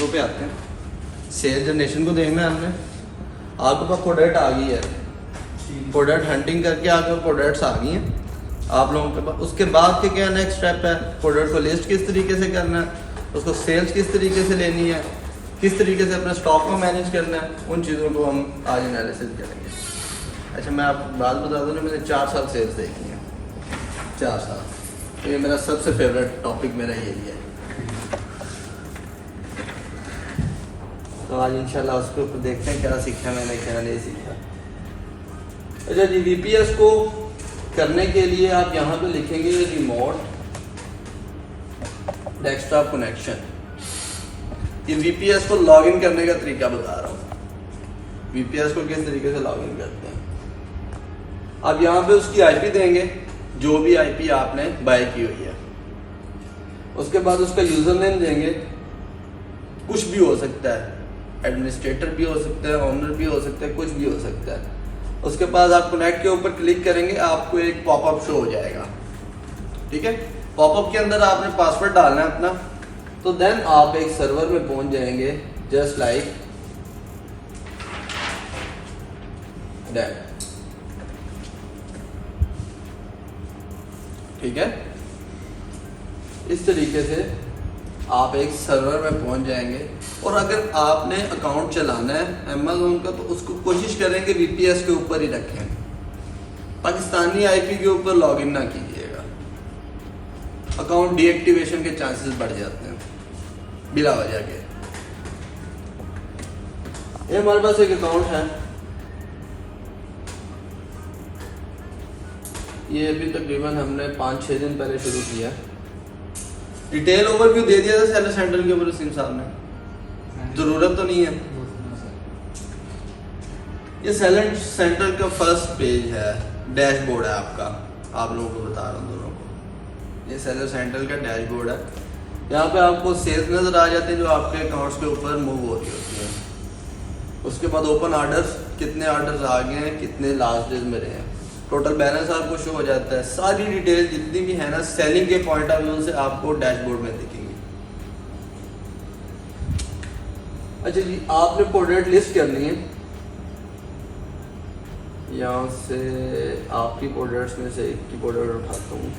चीज़ों पे आते हैं। सेल जनरेशन को देखना है हमने। आपके पास प्रोडक्ट आ गई है, प्रोडक्ट हंटिंग करके आपके प्रोडक्ट्स आ गई हैं आप लोगों के पास। उसके बाद के क्या नेक्स्ट स्टेप है, प्रोडक्ट को लिस्ट किस तरीके से करना है, उसको सेल्स किस तरीके से लेनी है, किस तरीके से अपने स्टॉक को मैनेज करना है, उन चीज़ों को हम आज एनालिसिस करेंगे। अच्छा, मैं आपको बात बता दूँ, मैंने 4 साल सेल्स देखी हैं, 4 साल। तो ये मेरा सबसे फेवरेट टॉपिक मेरा यही है। तो आज इंशाल्लाह उसके ऊपर देखते हैं क्या सीखा मैंने, क्या नहीं सीखा। अच्छा जी, VPS को करने के लिए आप यहाँ पे लिखेंगे रिमोट डेस्कटॉप कनेक्शन। ये VPS को लॉगिन करने का तरीका बता रहा हूँ। VPS को किस तरीके से लॉगिन करते हैं। अब यहाँ पे उसकी IP देंगे, जो भी IP आपने बाय की हुई है। उसके बाद उसका यूजर नेम देंगे, कुछ भी हो सकता है, एडमिनिस्ट्रेटर भी हो सकता है, ओनर भी हो सकता है, कुछ भी हो सकता है। उसके बाद आप कनेक्ट के ऊपर क्लिक करेंगे, आपको एक पॉपअप शो हो जाएगा, ठीक है। पॉपअप के अंदर आपने पासवर्ड डालना है अपना, तो देन आप एक सर्वर में पहुंच जाएंगे, जस्ट लाइक दैट, ठीक है। इस तरीके से आप एक सर्वर में पहुंच जाएंगे। और अगर आपने अकाउंट चलाना है अमेज़न का, तो उसको कोशिश करेंगे VPS के ऊपर ही रखें, पाकिस्तानी IP के ऊपर लॉगिन ना कीजिएगा। अकाउंट डीएक्टिवेशन के चांसेस बढ़ जाते हैं बिला वजह के। ये हमारे पास एक अकाउंट है, ये अभी तकरीबन हमने 5-6 दिन पहले शुरू किया। डिटेल ओवरव्यू दे दिया था सेलर सेंटर के ऊपर वसीम साहब ने, जरूरत तो नहीं है। ये सेलर सेंटर का फर्स्ट पेज है, डैशबोर्ड है आपका, आप लोगों को बता रहा हूँ दोनों को। ये सेलर सेंटर का डैशबोर्ड है। यहाँ पे आपको सेल्स नजर आ जाते हैं जो आपके अकाउंट्स के ऊपर मूव हो रही होती हैं। उसके बाद ओपन ऑर्डर्स, कितने ऑर्डर्स आ गए हैं, कितने लास्ट डेज में रहे हैं, टोटल बैलेंस आपको शो हो जाता है। सारी डिटेल जितनी भी है ना सेलिंग के पॉइंट ऑफ व्यू से आपको डैशबोर्ड में दिखेंगी। अच्छा जी, आपने प्रोडक्ट लिस्ट करनी है। यहाँ से आपकी प्रोडक्ट्स में से एक की प्रोडक्ट उठाता हूँ।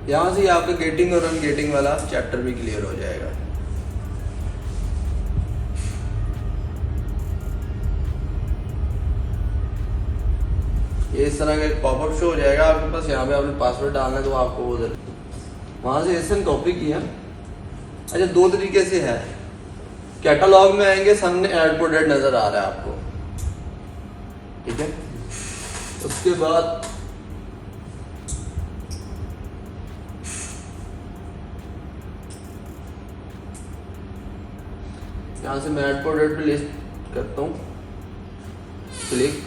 यहाँ से आपका गेटिंग और अनगेटिंग वाला चैप्टर भी क्लियर हो जाएगा। ये इस तरह का एक पॉपअप शो हो जाएगा आपके पास। यहाँ पे आपने पासवर्ड डालना है, तो आपको वो वहाँ से एसएन कॉपी किया। अच्छा, 2 तरीके से है। कैटलॉग में आएंगे, सामने ऐड प्रोडक्ट नजर आ रहा है आपको, ठीक है। उसके बाद यहाँ से मैं ऐड प्रोडक्ट पे लिस्ट करता हूँ, क्लिक।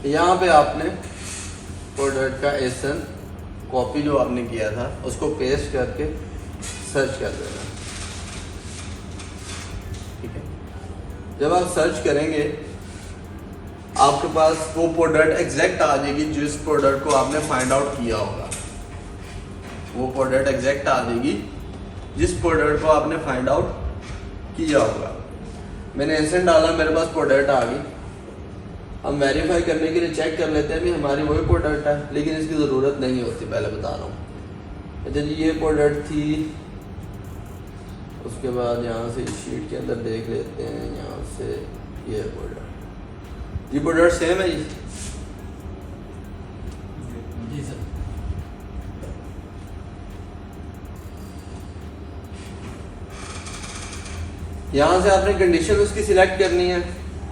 यहाँ पे आपने प्रोडक्ट का एसन कॉपी जो आपने किया था उसको पेस्ट करके सर्च कर देना, ठीक है। जब आप सर्च करेंगे आपके पास वो प्रोडक्ट एग्जैक्ट आ जाएगी जिस प्रोडक्ट को आपने फाइंड आउट किया होगा। वो प्रोडक्ट एग्जैक्ट आ जाएगी जिस प्रोडक्ट को आपने फाइंड आउट किया होगा। मैंने एसन डाला, मेरे पास प्रोडक्ट आ गई। हम वेरीफाई करने के लिए चेक कर लेते हैं भी हमारी वही प्रोडक्ट है, लेकिन इसकी ज़रूरत नहीं होती, पहले बता रहा हूँ। अच्छा जी, ये प्रोडक्ट थी। उसके बाद यहाँ से इस शीट के अंदर देख लेते हैं, यहाँ से ये प्रोडक्ट, ये प्रोडक्ट सेम है जी सर। यहाँ से आपने कंडीशन उसकी सिलेक्ट करनी है,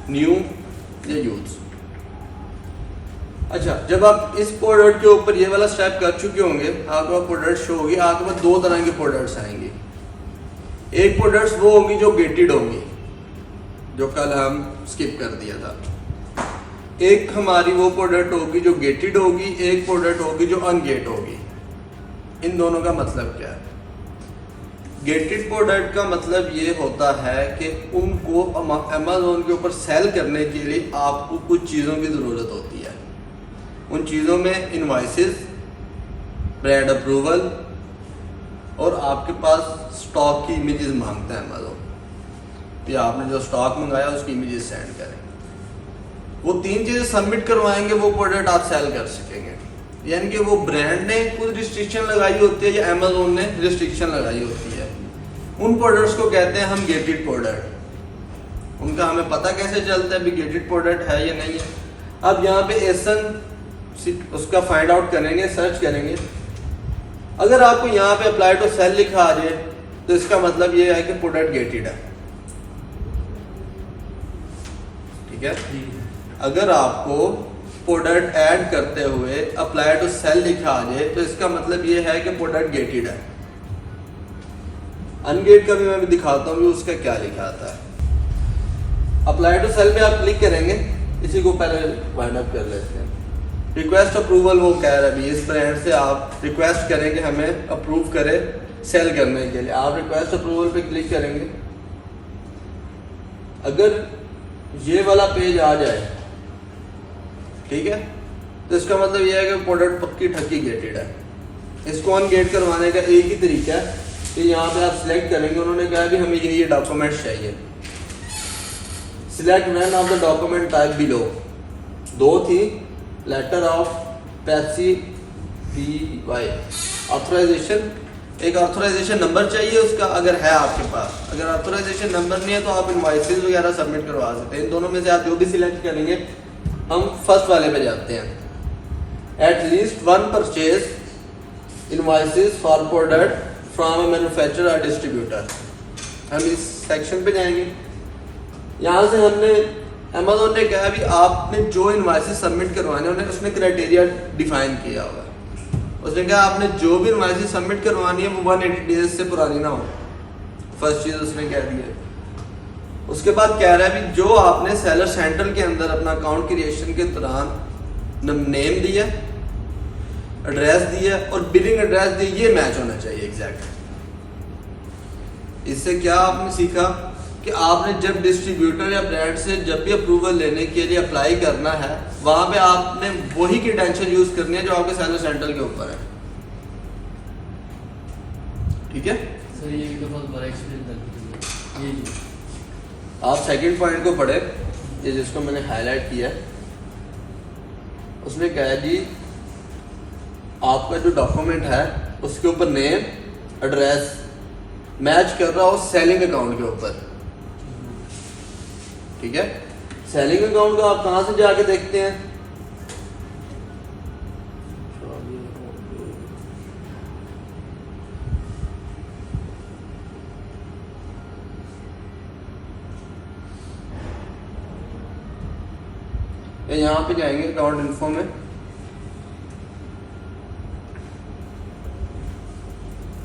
न्यू या यूज। अच्छा, जब आप इस प्रोडक्ट के ऊपर ये वाला स्टेप कर चुके होंगे, आपके पास प्रोडक्ट शो होगी। आपके पास 2 तरह के प्रोडक्ट्स आएंगे। एक प्रोडक्ट्स वो होंगी जो गेटेड होंगी, जो कल हम स्किप कर दिया था। एक हमारी वो प्रोडक्ट होगी जो गेटेड होगी, एक प्रोडक्ट होगी जो अनगेट होगी। इन दोनों का मतलब क्या है? गेटेड प्रोडक्ट का मतलब ये होता है कि उनको अमेज़न के ऊपर सेल करने के लिए आपको कुछ चीज़ों की ज़रूरत होती है। उन चीज़ों में इनवॉइसेस, ब्रांड अप्रूवल और आपके पास स्टॉक की इमेजेस मांगता है अमेज़न कि आपने जो स्टॉक मंगाया उसकी इमेजेस सेंड करें। वो 3 चीज़ें सबमिट करवाएंगे, वो प्रोडक्ट आप सेल कर सकेंगे। यानी कि वो ब्रांड ने कुछ रिस्ट्रिक्शन लगाई होती है या अमेज़न ने रिस्ट्रिक्शन लगाई होती है, उन प्रोडक्ट्स को कहते हैं हम गेटेड प्रोडक्ट। उनका हमें पता कैसे चलता है भी गेटेड प्रोडक्ट है या नहीं है। अब यहाँ पे एसन उसका फाइंड आउट करेंगे, सर्च करेंगे। अगर आपको यहाँ पे अप्लाई टू सेल लिखा आ जाए तो इसका मतलब ये है कि प्रोडक्ट गेटेड है। ठीक है, अगर आपको प्रोडक्ट ऐड करते हुए अप्लाई टू सेल लिखा आ जाए तो इसका मतलब ये है कि प्रोडक्ट गेटेड है। अनगेट का भी मैं भी दिखाता हूँ उसका क्या लिखा आता है। अप्लाई टू सेल पे आप क्लिक करेंगे, इसी को पहले वाइंड अप कर लेते हैं। रिक्वेस्ट अप्रूवल वो कह रहा है अभी इस ब्रांड से आप रिक्वेस्ट करेंगे हमें अप्रूव करे सेल करने के लिए। आप रिक्वेस्ट अप्रूवल पे क्लिक करेंगे। अगर ये वाला पेज आ जाए, ठीक है, तो इसका मतलब ये है कि प्रोडक्ट पक्की ठक्की गेटेड है। इसको अनगेट करवाने का एक ही तरीका है कि यहाँ पे आप सिलेक्ट करेंगे। उन्होंने कहा कि हमें ये डॉक्यूमेंट्स चाहिए। Select one of the document type below. 2 थी, लेटर ऑफ पैसी PY ऑथराइजेशन, एक ऑथराइजेशन नंबर चाहिए उसका अगर है आपके पास। अगर ऑथराइजेशन नंबर नहीं है तो आप इनवॉइसेस वगैरह सबमिट करवा सकते हैं। इन दोनों में से आप जो भी सिलेक्ट करेंगे। हम फर्स्ट वाले पे जाते हैं। At least 1 purchase invoices for product from a manufacturer और डिस्ट्रीब्यूटर। हम इस सेक्शन पे जाएंगे। यहाँ से हमने अमेज़न ने कहा भी आपने जो इनवॉइसेस सबमिट करवाने उन्हें उसने क्राइटेरिया डिफाइन किया हुआ है। उसने कहा आपने जो भी इनवॉइसेस सबमिट करवानी है वो 180 डेज से पुरानी ना हो। फर्स्ट चीज़ उसने कह दी है। उसके बाद कह रहा है भी जो आपने सेलर सेंट्रल के अंदर अपना अकाउंट क्रिएशन के दौरान नेम दिया, एड्रेस दिया और बिलिंग एड्रेस दी, ये मैच होना चाहिए एग्जैक्ट। इससे क्या आपने सीखा कि आपने जब डिस्ट्रीब्यूटर या ब्रांड से जब भी अप्रूवल लेने के लिए अप्लाई करना है वहां पे आपने वही की टेंशन यूज करनी है जो आपके सेलर सेंट्रल के ऊपर है। ठीक है सर, ये भी तो बहुत बड़ा एक्सपीरियंस है। ये आप सेकंड पॉइंट को पढ़े, ये जिसको मैंने हाईलाइट किया। उसने कहा जी आपका जो डॉक्यूमेंट है उसके ऊपर नेम एड्रेस मैच कर रहा हो सेलिंग अकाउंट के ऊपर। ठीक है, सेलिंग अकाउंट को आप कहां से जाके देखते हैं? यहाँ पे जाएंगे अकाउंट इन्फो में।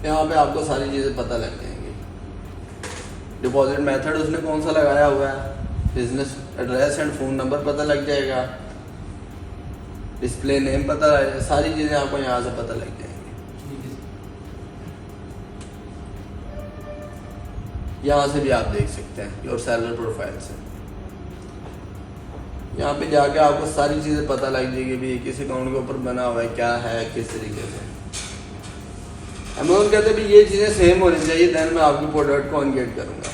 यहाँ पे आपको सारी चीजें पता लग जाएंगी। डिपॉजिट मेथड उसने कौन सा लगाया हुआ है, business address and phone number पता लग जाएगा, डिस्प्ले नेम पता लग जाएगा, सारी चीजें आपको यहाँ से पता लग जाएंगी। यहाँ से भी आप देख सकते हैं योर सेलर प्रोफाइल से। यहाँ पे जाके आपको सारी चीज़ें पता लग जाएगी भी किस अकाउंट के ऊपर बना हुआ है, क्या है, किस तरीके से। अमेज़न कहते हैं भी ये चीज़ें सेम होनी चाहिए, देन मैं आपकी प्रोडक्ट को अनगेट करूँगा।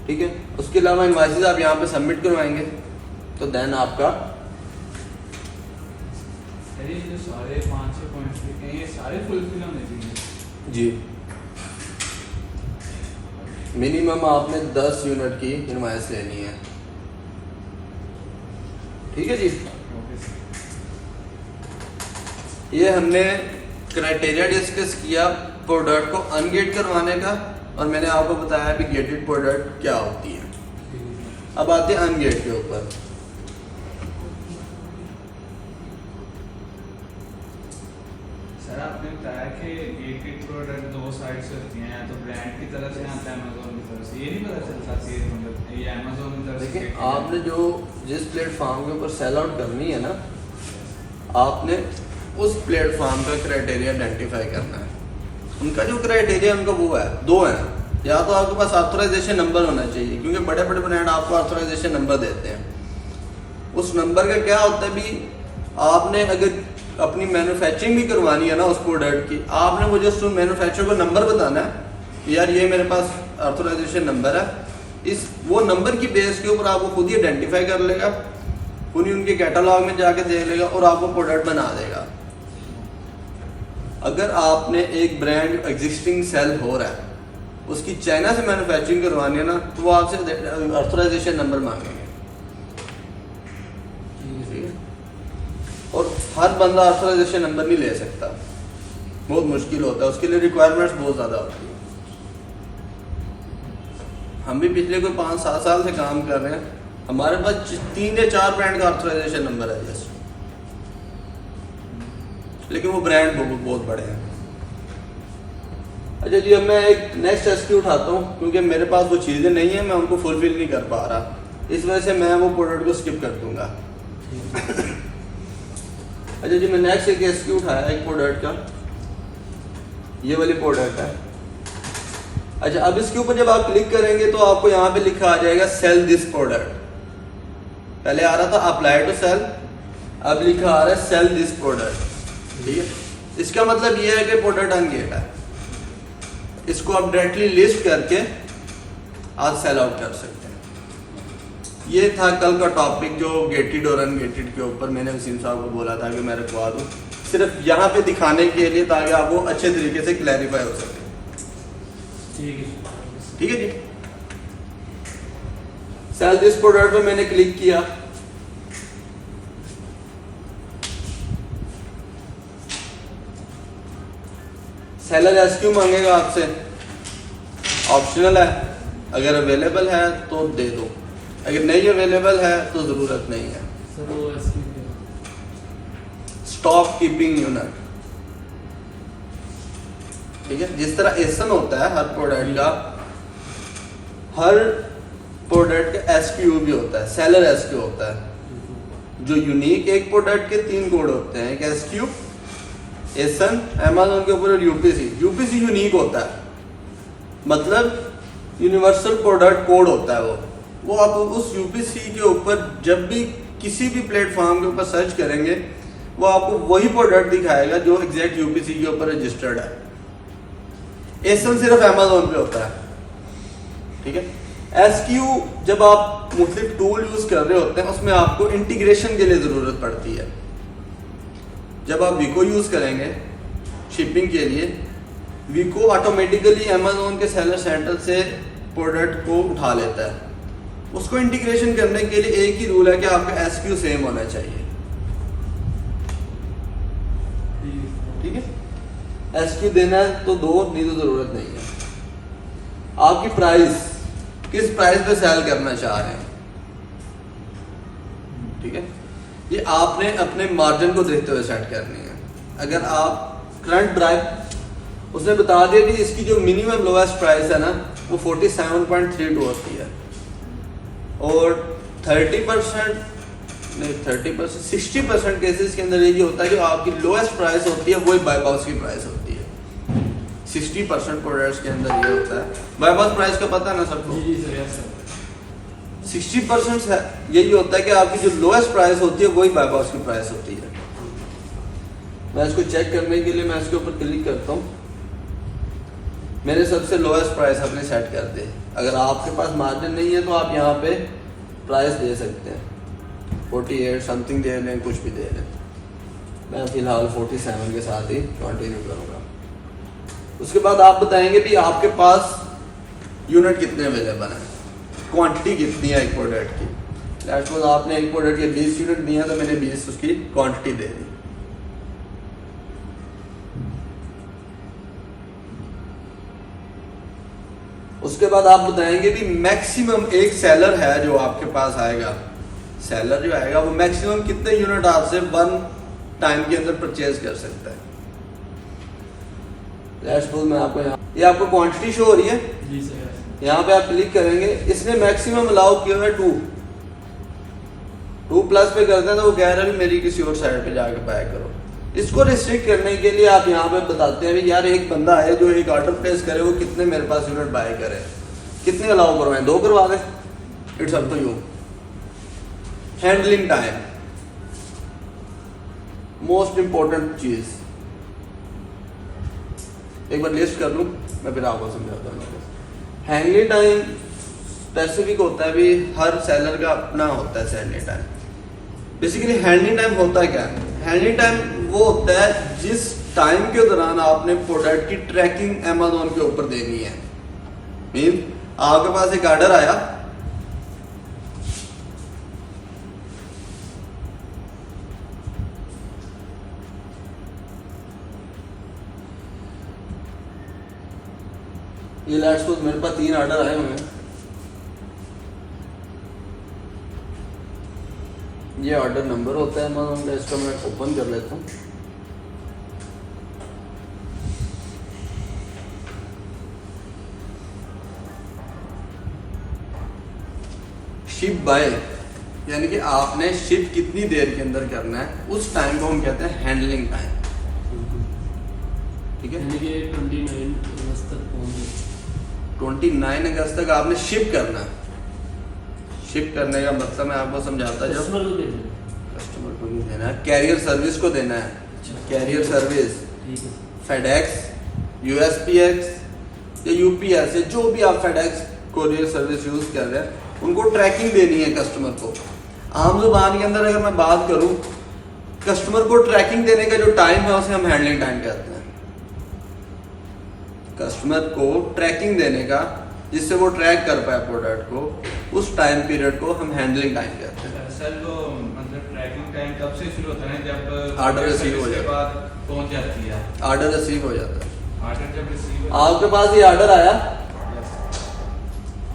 ठीक है, उसके अलावा इनवॉइसेस आप यहाँ पे सबमिट करवाएंगे तो देन आपका जो सारे 5-6 पॉइंट्स लिखे हैं ये सारे फुलफिल होने चाहिए जी। मिनिमम आपने 10 यूनिट की इनवॉइस लेनी है। ठीक है जी, ये हमने क्राइटेरिया डिस्कस किया प्रोडक्ट को अनगेट करवाने का, और मैंने आपको बताया भी गेटेड प्रोडक्ट क्या होती है। अब आते हैं अनगेट के ऊपर। सर आपने बताया कि गेटेड प्रोडक्ट 2 साइड से होती हैं, या तो ब्रांड की तरफ से आता है अमेज़न की तरफ से। ये नहीं पता चलता कि मतलब ये अमेज़न की तरफ से। देखिए आपने जो जिस प्लेटफॉर्म के ऊपर सेल आउट करनी है ना, आपने उस प्लेटफॉर्म का क्राइटेरिया आइडेंटिफाई करना है। उनका जो क्राइटेरिया उनका वो है, 2 है। या तो आपके पास ऑथराइजेशन नंबर होना चाहिए, क्योंकि बड़े बड़े ब्रांड आपको ऑथराइजेशन नंबर देते हैं। उस नंबर का क्या होता है भी, आपने अगर अपनी मैन्युफैक्चरिंग भी करवानी है ना उस प्रोडक्ट की, आपने मुझे उस मैन्युफैक्चरर को नंबर बताना है कि यार ये मेरे पास ऑथराइजेशन नंबर है, इस वो नंबर की बेस के ऊपर आपको खुद ही आइडेंटिफाई कर लेगा, खुद ही उनके कैटलॉग में जाके देख लेगा और आपको प्रोडक्ट बना देगा। अगर आपने एक ब्रांड एग्जिस्टिंग सेल हो रहा है, उसकी चाइना से मैन्युफैक्चरिंग करवानी है ना, तो वो आपसे ऑथराइजेशन नंबर मांगेंगे। और हर बंदा ऑथराइजेशन नंबर नहीं ले सकता, बहुत मुश्किल होता है, उसके लिए रिक्वायरमेंट्स बहुत ज़्यादा होती है। हम भी पिछले कोई 5-7 साल से काम कर रहे हैं, हमारे पास 3 या 4 ब्रांड का ऑथराइजेशन नंबर है जस्ट, लेकिन वो ब्रांड बहुत बड़े हैं। अच्छा जी, अब मैं एक नेक्स्ट एसक्यू उठाता हूँ, क्योंकि मेरे पास वो चीज़ें नहीं है, मैं उनको फुलफिल नहीं कर पा रहा, इस वजह से मैं वो प्रोडक्ट को स्किप कर दूंगा। अच्छा जी, मैं नेक्स्ट एक एसक्यू उठाया एक प्रोडक्ट का, ये वाली प्रोडक्ट है। अच्छा, अब इसके ऊपर जब आप क्लिक करेंगे तो आपको यहाँ पे लिखा आ जाएगा सेल दिस प्रोडक्ट। पहले आ रहा था अप्लाई टू सेल, अब लिखा आ रहा है सेल दिस प्रोडक्ट। ठीक है, इसका मतलब ये है कि प्रोडक्ट अनगेट है, इसको आप डायरेक्टली लिस्ट करके आज सेल आउट कर सकते हैं। ये था कल का टॉपिक जो गेटेड और अनगेटेड के ऊपर मैंने वसीम साहब को बोला था कि मैं रखवा दूँ, सिर्फ यहाँ पे दिखाने के लिए, ताकि आपको अच्छे तरीके से क्लैरिफाई हो सके। ठीक है जी, सेल दिस प्रोडक्ट पे मैंने क्लिक किया, सेलर एसक्यू मांगेगा आपसे, ऑप्शनल है, अगर अवेलेबल है तो दे दो, अगर नहीं अवेलेबल है तो जरूरत नहीं है। सर वो एसक्यू स्टॉक कीपिंग यूनिट, ठीक है, जिस तरह एसन होता है हर प्रोडक्ट का, हर प्रोडक्ट का एसक्यू भी होता है, सेलर एसक्यू होता है, जो यूनिक एक प्रोडक्ट के 3 कोड होते हैं, एक एसक्यू, एसन, अमेज़न के ऊपर यूपीसी। यूपीसी यूनिक होता है, मतलब यूनिवर्सल प्रोडक्ट कोड होता है वो आप उस यूपीसी के ऊपर जब भी किसी भी प्लेटफॉर्म के ऊपर सर्च करेंगे, वो आपको वही प्रोडक्ट दिखाएगा जो एग्जैक्ट यूपीसी के ऊपर रजिस्टर्ड है। एसन सिर्फ अमेज़न पे होता है। ठीक है, एसक्यू जब आप मुख्तलिफ टूल यूज कर रहे होते हैं, उसमें आपको इंटीग्रेशन के लिए जरूरत पड़ती है। जब आप विको यूज करेंगे शिपिंग के लिए, विको ऑटोमेटिकली अमेज़न के सेलर सेंटर से प्रोडक्ट को उठा लेता है। उसको इंटीग्रेशन करने के लिए एक ही रूल है कि आपका एसक्यू सेम होना चाहिए। ठीक है, एसक्यू देना है तो दो, नहीं तो जरूरत नहीं है। आपकी प्राइस, किस प्राइस पे सेल करना चाह रहे हैं, ठीक है, ये आपने अपने मार्जिन को देखते हुए सेट करनी है। अगर आप करंट प्राइस उसने बता दिया कि इसकी जो मिनिमम लोएस्ट प्राइस है ना वो 47.32 होती है, और 30% नहीं 30% 60% केसेस के अंदर ये होता है कि आपकी लोएस्ट प्राइस होती है वही बाय बॉक्स की प्राइस होती है। 60% प्रोडक्ट्स के अंदर ये होता है। बाय बॉक्स प्राइस का पता है ना सबको? जी सर, यस सर। 60% है, यही होता है कि आपकी जो लोएस्ट प्राइस होती है वही बाय बॉक्स की प्राइस होती है। मैं इसको चेक करने के लिए मैं इसके ऊपर क्लिक करता हूँ, मैंने सबसे लोएस्ट प्राइस अपने सेट कर दे। अगर आपके पास मार्जिन नहीं है तो आप यहाँ पे प्राइस दे सकते हैं, 48 समथिंग दे लें, कुछ भी दे लें। मैं फिलहाल 47 के साथ ही कंटिन्यू करूँगा। उसके बाद आप बताएंगे भी आपके पास यूनिट कितने अवेलेबल हैं, क्वांटिटी कितनी है एक प्रोडक्ट की। लेट्स सपोज आपने एक प्रोडक्ट के 20 यूनिट दिए हैं तो मैंने 20 उसकी क्वांटिटी दे दी। उसके बाद आप बताएंगे भी मैक्सिमम एक सेलर है जो आपके पास आएगा, सेलर जो आएगा वो मैक्सिमम कितने यूनिट आपसे 1 टाइम के अंदर परचेज कर सकता है। लेट्स सपोज मैं आपको ये आपको क्वांटिटी शो हो रही है, जी सर। यहाँ पे आप क्लिक करेंगे, इसने मैक्सिमम अलाउ किया है 2 प्लस पे करते हैं तो वो कह रहा है मेरी किसी और साइड पे जाके बाय करो। इसको रिस्ट्रिक्ट करने के लिए आप यहाँ पे बताते हैं यार एक बंदा है जो एक ऑर्डर प्लेस करे, वो कितने मेरे पास यूनिट बाय करे, कितने अलाउ करवाएं, 2 करवा दें, it's up to you. Handling time, most important चीज। एक बार लिस्ट कर लूं, मैं फिर आपको समझाता हूँ। हैंडलिंग टाइम स्पेसिफिक होता है, भी हर सेलर का अपना होता है handling time. Basically handling time होता क्या है? हैंडलिंग टाइम वो होता है जिस टाइम के दौरान आपने प्रोडक्ट की ट्रैकिंग अमेज़न के ऊपर देनी है। मीन आपके पास एक ऑर्डर आया, ये लेट्स सपोज मेरे पास 3 ऑर्डर आए हुए हैं। ये ऑर्डर नंबर होता है अमेज़न का, इसको मैं ओपन कर लेता हूँ। शिप बाय यानी कि आपने शिप कितनी देर के अंदर करना है, उस टाइम को हम कहते हैं हैंडलिंग टाइम। ठीक है, यानी कि 29 अगस्त तक पहुंच गए। 29 अगस्त तक आपने शिप करना है। शिप करने का मतलब मैं आपको समझाता जब कस्टमर को देना है। कस्टमर को नहीं देना है, कैरियर सर्विस को देना है। अच्छा। कैरियर सर्विस ठीक है। फेडेक्स, यूएसपीएक्स या यूपीएस, जो भी आप फेडेक्स कोरियर सर्विस यूज कर रहे हैं, उनको ट्रैकिंग देनी है कस्टमर को। आम जुबान के अंदर अगर मैं बात करूं, कस्टमर को ट्रैकिंग देने का जो टाइम है उसे हम हैंडलिंग टाइम कहते हैं। कस्टमर को ट्रैकिंग देने का, जिससे वो ट्रैक कर पाए प्रोडक्ट को, उस टाइम पीरियड को हम हैंडलिंग टाइम कहते हैं। सर वो मतलब ट्रैकिंग टाइम तब से शुरू होता है जब ऑर्डर रिसीव हो के जाता बाद पहुंच जाती है। ऑर्डर रिसीव हो जाता है। ऑर्डर जब रिसीव आपके पास ये ऑर्डर आया,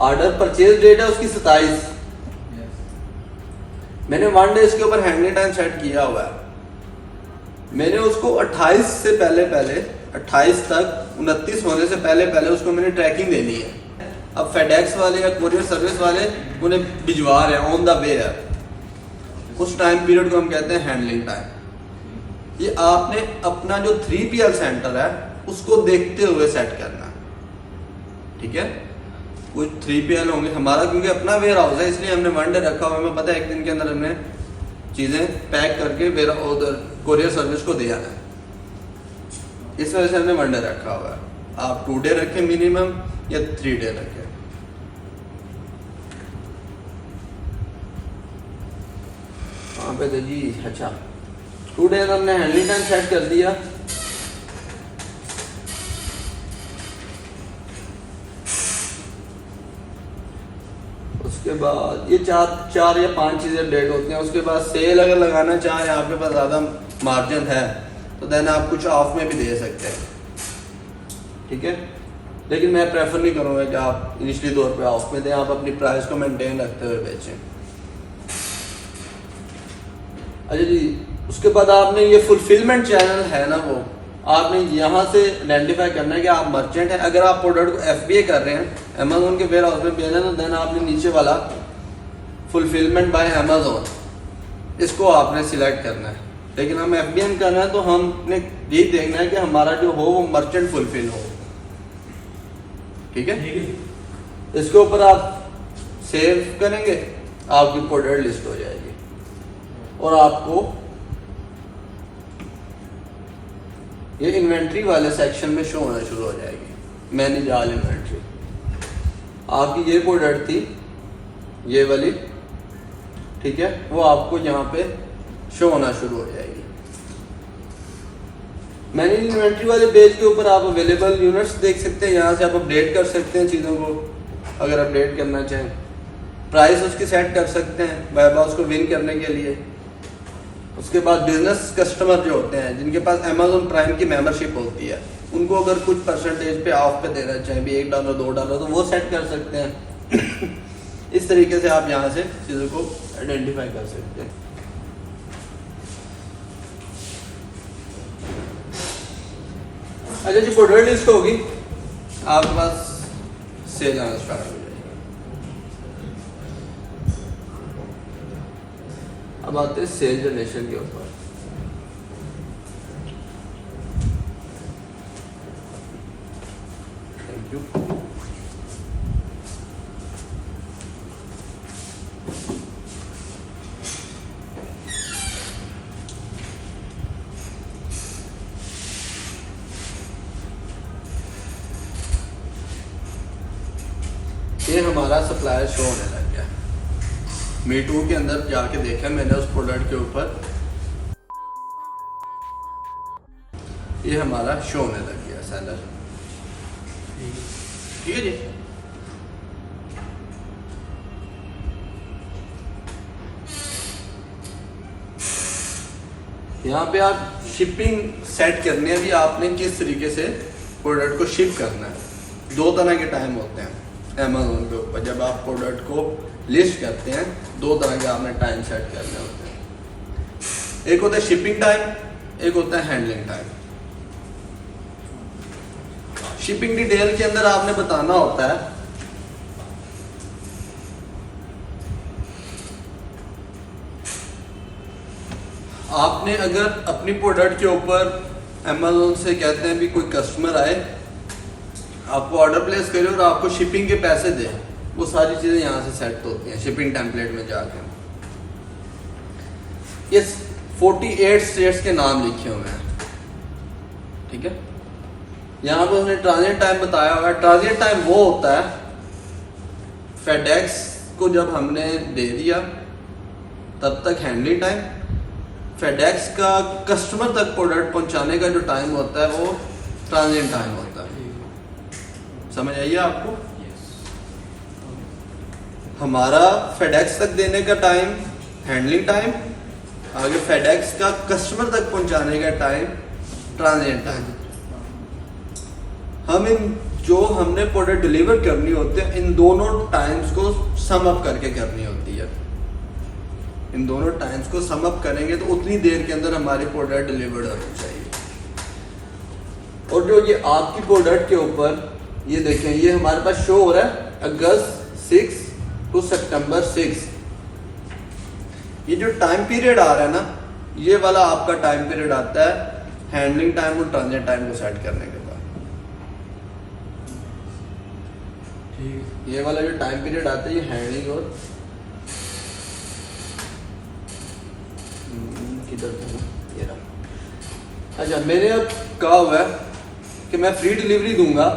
ऑर्डर परचेज डेट है उसकी 27। मैंने 1 डे इसके ऊपर हैंडलिंग टाइम सेट किया हुआ है। मैंने उसको 28 से पहले 28 तक 29 होने से पहले उसको मैंने ट्रैकिंग देनी है। अब फेडेक्स वाले या कोरियर सर्विस वाले उन्हें भिजवा रहे हैं, ऑन द वे है, उस टाइम पीरियड को हम कहते हैं हैंडलिंग टाइम। ये आपने अपना जो 3PL सेंटर है उसको देखते हुए सेट करना है। ठीक है, कुछ 3PL होंगे, हमारा क्योंकि अपना वेयर हाउस है इसलिए हमने 1 डे रखा हुआ है। हमें पता है 1 दिन के अंदर हमने चीज़ें पैक करके वेयर उधर कोरियर सर्विस को दिया है, इस वजह से हमने 1 डे रखा हुआ है। आप 2 डे रखें मिनिमम या 3 डे रखें। वहाँ पे तो जी अच्छा 2 डेज हमने हैंडलिंग टाइम सेट कर दिया। उसके बाद ये 4 या 5 चीज़ें डेट होती हैं। उसके बाद सेल अगर लगाना चाहें, आपके पास ज़्यादा मार्जिन है तो देन आप कुछ ऑफ में भी दे सकते हैं। ठीक है, लेकिन मैं प्रेफर नहीं करूँगा कि आप इनिशियली तौर पे ऑफ में दें, आप अपनी प्राइस को मेंटेन रखते हुए बेचें। अच्छा जी, उसके बाद आपने ये फुलफिलमेंट चैनल है ना, वो आपने यहाँ से आइडेंटिफाई करना है कि आप मर्चेंट हैं। अगर आप प्रोडक्ट को FBA कर रहे हैं, अमेज़न के वेयर हाउस में भेजना है, तो देन आपने नीचे वाला फुलफिलमेंट बाय अमेज़न, इसको आपने सिलेक्ट करना है। लेकिन हम FBA करना है तो हमने यही देखना है कि हमारा जो हो वो मर्चेंट फुलफिल हो। ठीक है, इसके ऊपर आप सेव करेंगे, आपकी प्रोडक्ट लिस्ट हो जाएगी और आपको ये इन्वेंट्री वाले सेक्शन में शो होना शुरू हो जाएगी। Manage all inventory. आपकी ये प्रोडक्ट थी, ये वाली, ठीक है, वो आपको यहाँ पे शो होना शुरू हो जाएगी। मैनेज इन्वेंट्री वाले पेज के ऊपर आप अवेलेबल यूनिट्स देख सकते हैं। यहाँ से आप अपडेट कर सकते हैं चीज़ों को, अगर अपडेट करना चाहें। प्राइस उसकी सेट कर सकते हैं वेब हाउस को विन करने के लिए। उसके बाद बिजनेस कस्टमर जो होते हैं, जिनके पास अमेज़न प्राइम की मेंबरशिप होती है, उनको अगर कुछ परसेंटेज पे ऑफ पे देना चाहें, भी $1 $2, तो वो सेट कर सकते हैं। इस तरीके से आप यहाँ से चीज़ों को आइडेंटिफाई कर सकते हैं। अच्छा जी, प्रोडक्ट लिस्ट होगी, आपके पास सेल आना स्टार्ट हो जाएगी। अब आते हैं सेल जनरेशन के ऊपर। Thank you. ये हमारा सप्लायर शो होने लग गया। मी टू के अंदर जाके देखा मैंने उस प्रोडक्ट के ऊपर, ये हमारा शो होने लग गया सेलर। ठीक है जी। यहाँ पे आप शिपिंग सेट करनी है भी, आपने किस तरीके से प्रोडक्ट को शिप करना है। दो तरह के टाइम होते हैं अमेज़ोन के ऊपर, जब आप प्रोडक्ट को लिस्ट करते हैं दो तरह के आपने टाइम सेट करने होते हैं। एक होता है शिपिंग टाइम, एक होता है हैंडलिंग टाइम। शिपिंग डिटेल के अंदर आपने बताना होता है आपने अगर अपनी प्रोडक्ट के ऊपर अमेज़न से कहते हैं भी कोई कस्टमर आए, आपको ऑर्डर प्लेस करे और आपको शिपिंग के पैसे दे, वो सारी चीज़ें यहाँ से सेट होती हैं शिपिंग टेम्पलेट में जाकर। ये 48 स्टेट्स के नाम लिखे हुए हैं। ठीक है, यहाँ पर उसने ट्रांजिट टाइम बताया हुआ है। ट्रांजिट टाइम वो होता है फेडेक्स को जब हमने दे दिया तब तक हैंडलिंग टाइम, फेडेक्स का कस्टमर तक प्रोडक्ट पहुंचाने का जो टाइम होता है वो ट्रांजिट टाइम होता है। समझ आइए आपको? हमारा फेडेक्स तक देने का टाइम हैंडलिंग टाइम, आगे फेडेक्स का कस्टमर तक पहुंचाने का टाइम ट्रांजिट टाइम। हम इन जो हमने प्रोडक्ट डिलीवर करनी होती है इन दोनों टाइम्स को सम अप करके करनी होती है। इन दोनों टाइम्स को सम अप करेंगे तो उतनी देर के अंदर हमारी प्रोडक्ट डिलीवर्ड होनी चाहिए। और जो ये आपकी प्रोडक्ट के ऊपर ये देखें, ये हमारे पास शो हो रहा है अगस्त 6 टू सितंबर 6। ये जो टाइम पीरियड आ रहा है ना, ये वाला आपका टाइम पीरियड आता है हैंडलिंग टाइम और ट्रांजिट टाइम को सेट करने के बाद। ये वाला जो टाइम पीरियड आता है ये हैंडलिंग और ये रहा। अच्छा, मैंने अब कहा हुआ है कि मैं फ्री डिलीवरी दूंगा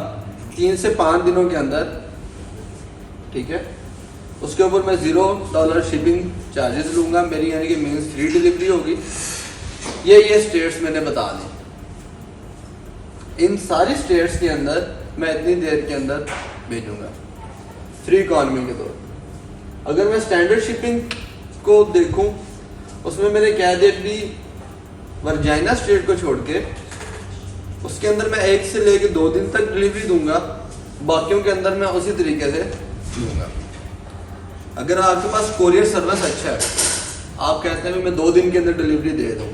3 से 5 दिनों के अंदर। ठीक है, उसके ऊपर मैं $0 शिपिंग चार्जेस लूंगा, मेरी यानी कि मीन्स फ्री डिलीवरी होगी। ये स्टेट्स मैंने बता दी। इन सारी स्टेट्स के अंदर मैं इतनी देर के अंदर भेजूंगा फ्री इकॉनमी के तौर। अगर मैं स्टैंडर्ड शिपिंग को देखूं उसमें मैंने कह दिया कि वर्जीनिया स्टेट को छोड़ के उसके अंदर मैं 1 से लेकर 2 दिन तक डिलीवरी दूंगा, बाकियों के अंदर मैं उसी तरीके से दूंगा। अगर आपके पास कोरियर सर्विस अच्छा है, आप कहते हैं कि मैं 2 दिन के अंदर डिलीवरी दे दूं,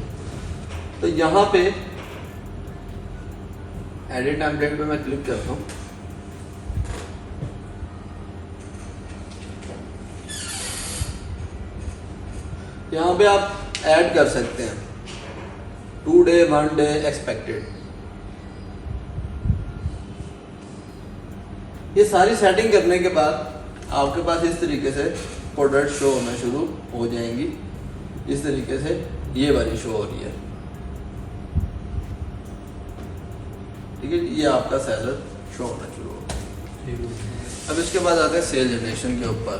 तो यहाँ पे एडिट टेम्पलेट पे मैं क्लिक करता हूँ। यहाँ पे आप ऐड कर सकते हैं 2 डे 1 डे एक्सपेक्टेड। ये सारी सेटिंग करने के बाद आपके पास इस तरीके से प्रोडक्ट शो होना शुरू हो जाएंगी। इस तरीके से ये वाली शो हो रही है। ठीक है, ये आपका सेलर शो होना शुरू हो। अब इसके बाद आता है सेल जनरेशन के ऊपर।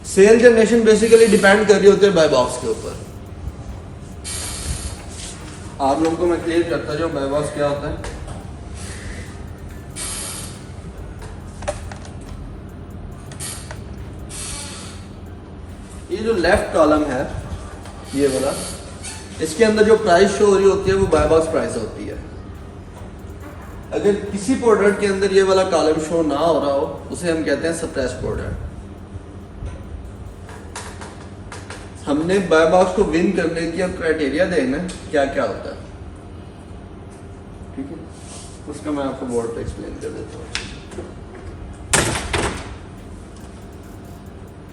सेल जनरेशन बेसिकली डिपेंड कर रही होती है बाय बॉक्स के ऊपर। आप लोगों को मैं क्लियर करता जाऊं बाय बॉक्स क्या होता है। ये जो लेफ्ट कॉलम है ये वाला, इसके अंदर जो प्राइस शो हो रही होती है वो बाय बॉक्स प्राइस होती है। अगर किसी प्रोडक्ट के अंदर ये वाला कॉलम शो ना हो रहा हो उसे हम कहते हैं सप्रेस प्रोडक्ट। हमने बाय बॉक्स को विन करने की अब क्राइटेरिया देखना है क्या क्या होता है। ठीक है, उसका मैं आपको बोर्ड पे एक्सप्लेन कर देता हूँ।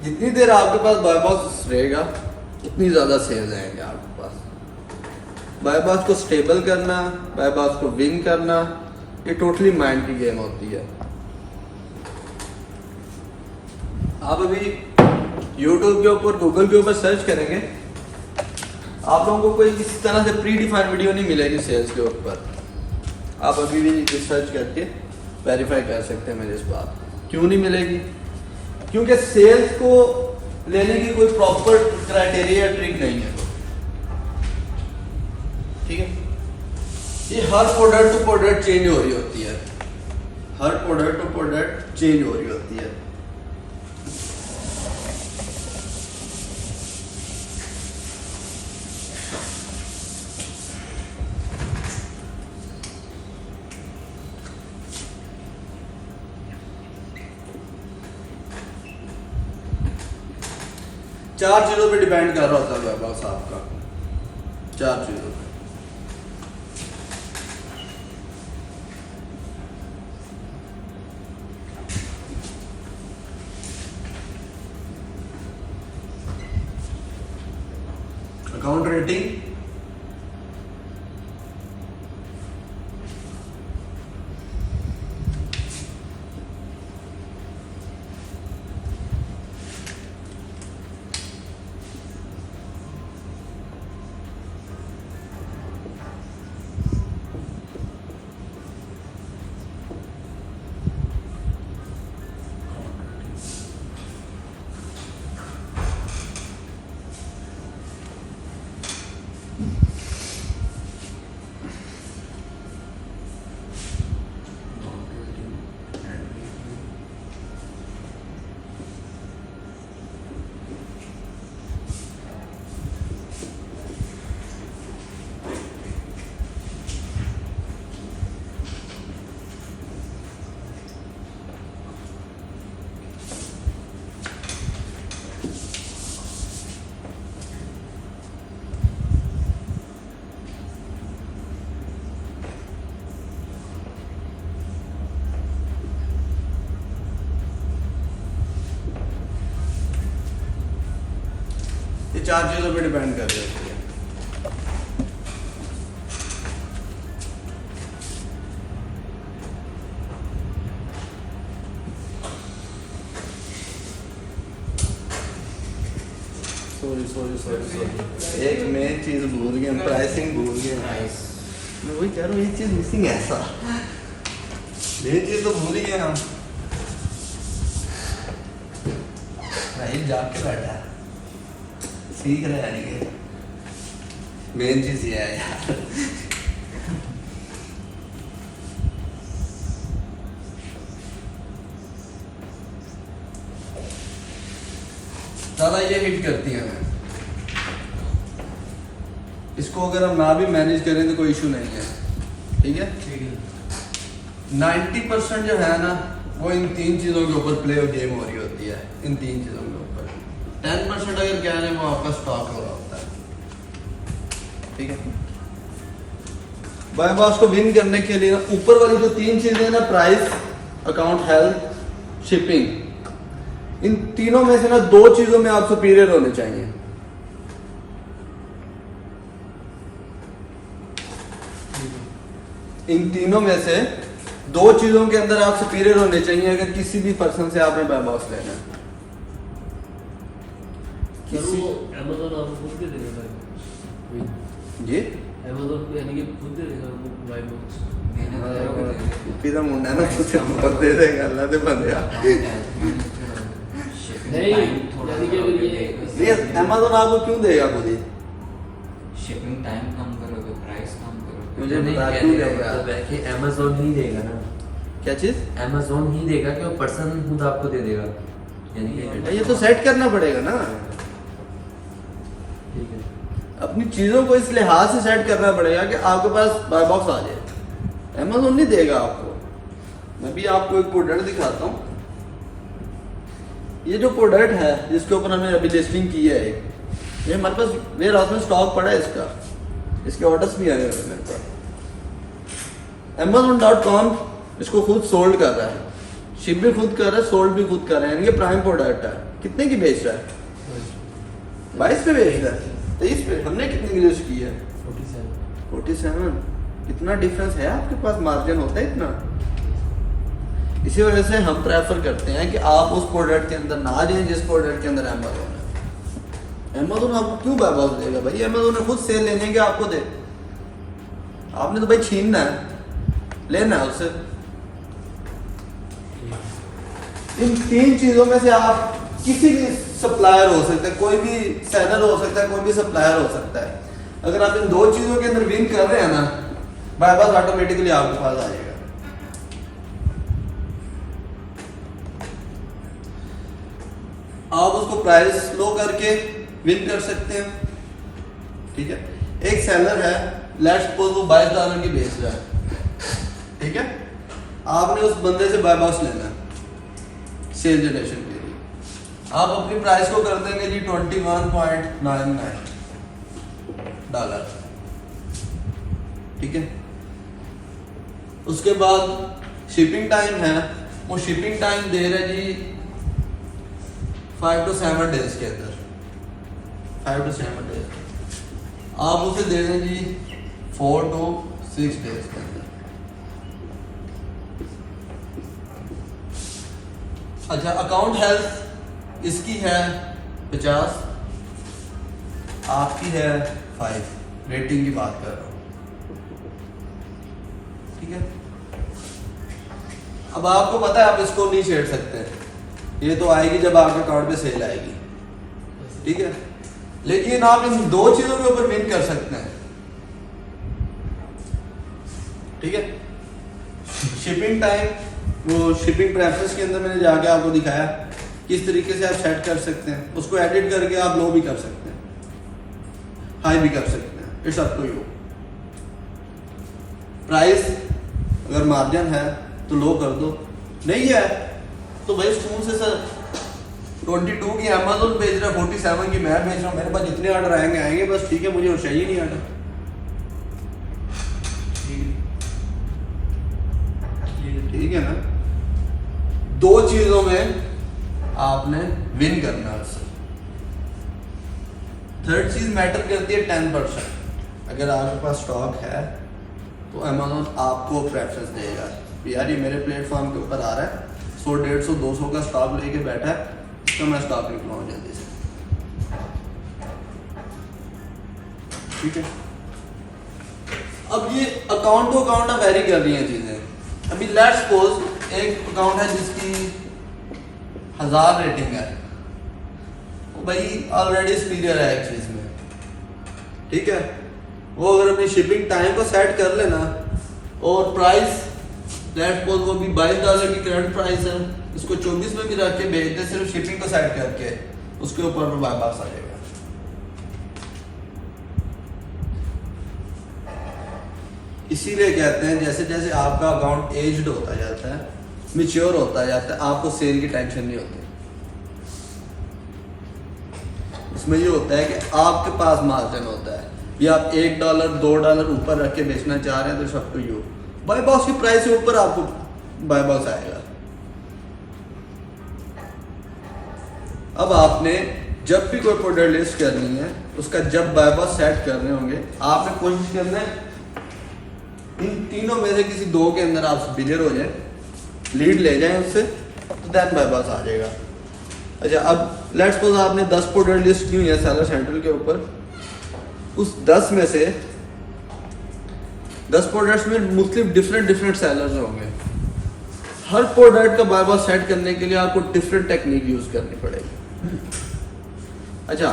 जितनी देर आपके पास बाय बॉक्स रहेगा उतनी ज़्यादा सेल्स आएंगे आपके पास। बाय बॉक्स को स्टेबल करना, बाय बॉक्स को विन करना, ये टोटली माइंड की गेम होती है। आप अभी YouTube के ऊपर गूगल के ऊपर सर्च करेंगे, आप लोगों को कोई किसी तरह से प्री डिफाइंड वीडियो नहीं मिलेगी सेल्स के ऊपर। आप अभी भी सर्च करके वेरीफाई कर सकते हैं मेरे इस बात। क्यों नहीं मिलेगी? क्योंकि सेल्स को लेने की कोई प्रॉपर क्राइटेरिया ट्रिक नहीं है, ठीक है। ये हर प्रोडक्ट टू प्रोडक्ट चेंज हो रही होती है, हर प्रोडक्ट टू प्रोडक्ट चेंज हो रही होती है। चार चीजों पे डिपेंड कर रहा होता है बॉस आपका, चार चीजों पे। अकाउंट रेटिंग, ये चार चीजों पे डिपेंड कर रही होती है। सॉरी एक मेन चीज भूल गए, प्राइसिंग भूल गए। मैं वही कह रहा हूँ, ये चीज मिसिंग है ऐसा, मेन चीज तो भूल ही गए हम। राहिल जाके बैठा है, सीख रहे हैं नहीं, मेन चीज ये है यार। ज़्यादा ये हिट करती हैं हमें, इसको अगर हम ना भी मैनेज करें तो कोई इशू नहीं है, ठीक है। 90% जो है ना वो इन तीन चीज़ों के ऊपर प्ले और गेम हो रही होती है, इन तीन चीज़ों के ऊपर। 10% अगर क्या है वो आपका स्टॉक हो रहा होता है, ठीक है। बाय बॉस को विन करने के लिए ना ऊपर वाली जो तीन चीजें ना, प्राइस, अकाउंट हेल्थ, शिपिंग, इन तीनों में से ना दो चीजों में आप सुपीरियर होने चाहिए। इन तीनों में से दो चीजों के अंदर आप सुपीरियर होने चाहिए अगर किसी भी पर्सन से आपने बाय बॉस लेना है। Amazon आपको खुद दे देगा भाई, जी Amazon यानी कि खुद दे देगा वो बाय बॉक्स। पिता मुंडा ना तुझे बहुत दे देगा अल्लाह दे बंदे। नहीं यानी कि अगर ये Amazon आपको क्यों देगा खुद ही? शिपिंग टाइम कम करोगे, प्राइस कम करोगे। मुझे नहीं बता कहने क्यों का देगा? मतलब है कि Amazon ही देगा ना, क्या चीज? Amazon ही देगा कि वो पर्सन खुद आपको दे देगा, यानी कि ये तो सेट करना पड़ेगा ना, ठीक है। अपनी चीजों को इस लिहाज से सेट करना पड़ेगा कि आपके पास बाय बॉक्स आ जाए। Amazon नहीं देगा आपको। मैं भी आपको एक प्रोडक्ट दिखाता हूँ। ये जो प्रोडक्ट है जिसके ऊपर हमने अभी लिस्टिंग की है, ये हमारे पास वेयर हाउस में स्टॉक पड़ा है इसका, इसके ऑर्डर्स भी आए हुए हैं मेरे पास। Amazon.com इसको खुद सोल्ड कर रहा है, शिप भी खुद कर रहा है, सोल्ड भी खुद कर रहा है, यानी कि प्राइम प्रोडक्ट है। कितने की बेच रहा है? 22 पे बेच रहा है, 23 पे। हमने कितने की लिस्ट की है? 47। कितना डिफरेंस है आपके पास, मार्जिन होता है इतना। इसी वजह से हम प्रेफर करते हैं कि आप उस प्रोडक्ट के अंदर ना जाएं जिस प्रोडक्ट के अंदर Amazon है। Amazon आपको क्यों बाय बॉक्स देगा भाई? Amazon ने खुद सेल लेने के आपको दे, आपने तो भाई छीनना है, लेना है उससे। इन 3 चीजों में से आप किसी भी सप्लायर हो सकते हैं, कोई भी सेलर हो सकता है, कोई भी सप्लायर हो सकता है। अगर आप इन 2 चीजों के अंदर विन कर रहे हैं ना, बाईपास ऑटोमेटिकली आपके पास आ जाएगा। आप उसको प्राइस लो करके विन कर सकते हैं, ठीक है। एक सेलर है, लेट्स सपोज वो $22 की बेच रहा है, ठीक है। आपने उस बंदे से बाय बॉक्स लेना है सेल जनरेशन के लिए। आप अपनी प्राइस को कर देंगे जी $21.99, ठीक है। उसके बाद शिपिंग टाइम है, वो शिपिंग टाइम दे रहा है जी 5 to 7 डेज के अंदर, 5 to 7 डेज। आप उसे दे दें जी 4 to 6 डेज के अंदर। अच्छा, अकाउंट हेल्थ इसकी है 50, आपकी है 5, रेटिंग की बात कर रहा हूँ, ठीक है। अब आपको पता है आप इसको नहीं छेड़ सकते, ये तो आएगी जब आपके अकाउंट पे सेल आएगी, ठीक है। लेकिन आप इन 2 चीजों के ऊपर विन कर सकते हैं, ठीक है। शिपिंग टाइम, वो शिपिंग प्रेफरेंस के अंदर मैंने जाके आपको दिखाया किस तरीके से आप सेट कर सकते हैं। उसको एडिट करके आप लो भी कर सकते हैं, हाई भी कर सकते हैं, it's up to you. Price अगर मार्जिन है तो लो कर दो, नहीं है तो भाई फोन से सर 22 की अमेज़न बेच रहा है, 47 की मैं बेच रहा हूँ, मेरे पास जितने ऑर्डर आएंगे बस, ठीक है। मुझे और चाहिए नहीं ऑर्डर, ठीक है ना। 2 चीजों में आपने विन करना है उससे। 3rd चीज मैटर करती है 10%। अगर आपके पास स्टॉक है तो अमेज़न आपको प्रेफरेंस देगा, यार ये मेरे प्लेटफॉर्म के ऊपर आ रहा है, 100, 150, 200 का स्टॉक लेके बैठा है, तो मैं स्टॉक निकलवाऊँ जल्दी से, ठीक है। अब ये अकाउंट टू अकाउंट वेरी कर रही हैं चीजें। अभी लेट्स सपोज एक अकाउंट है जिसकी 1000 रेटिंग है, वो भाई ऑलरेडी सुपीरियर है एक चीज में, ठीक है। वो अगर अपनी शिपिंग टाइम को सेट कर लेना और प्राइस लेट्स सपोज वो भी $22 की करंट प्राइस है, इसको 24 में भी रख के भेज दे, सिर्फ शिपिंग को सेट करके, उसके ऊपर वापस आ जाएगा। इसीलिए कहते हैं जैसे जैसे आपका अकाउंट एज्ड होता जाता है, मैच्योर होता जाता है, आपको सेल की टेंशन नहीं होती। इसमें ये होता है कि आपके पास मार्जिन होता है, या आप $1, $2 ऊपर रख के बेचना चाह रहे हैं तो सब टू यू। बाय बॉक्स की प्राइस से ऊपर आपको बाय बॉक्स आएगा। अब आपने जब भी कोई प्रोडक्ट लिस्ट करनी है, उसका जब बाय बॉक्स सेट करने होंगे, आपने कोशिश करना है इन तीनों में से किसी 2 के अंदर आप सुपीरियर हो जाए, लीड ले जाएं उससे, तो देन बाय बॉक्स आ जाएगा। अच्छा, अब लेट्स सपोज आपने 10 प्रोडक्ट लिस्ट की हुई है सेलर सेंट्रल के ऊपर, उस 10 में से 10 प्रोडक्ट्स में मुख्तलिफ डिफरेंट सेलर्स होंगे। हर प्रोडक्ट का बाय बॉक्स सेट करने के लिए आपको डिफरेंट टेक्निक यूज करनी पड़ेगी। अच्छा,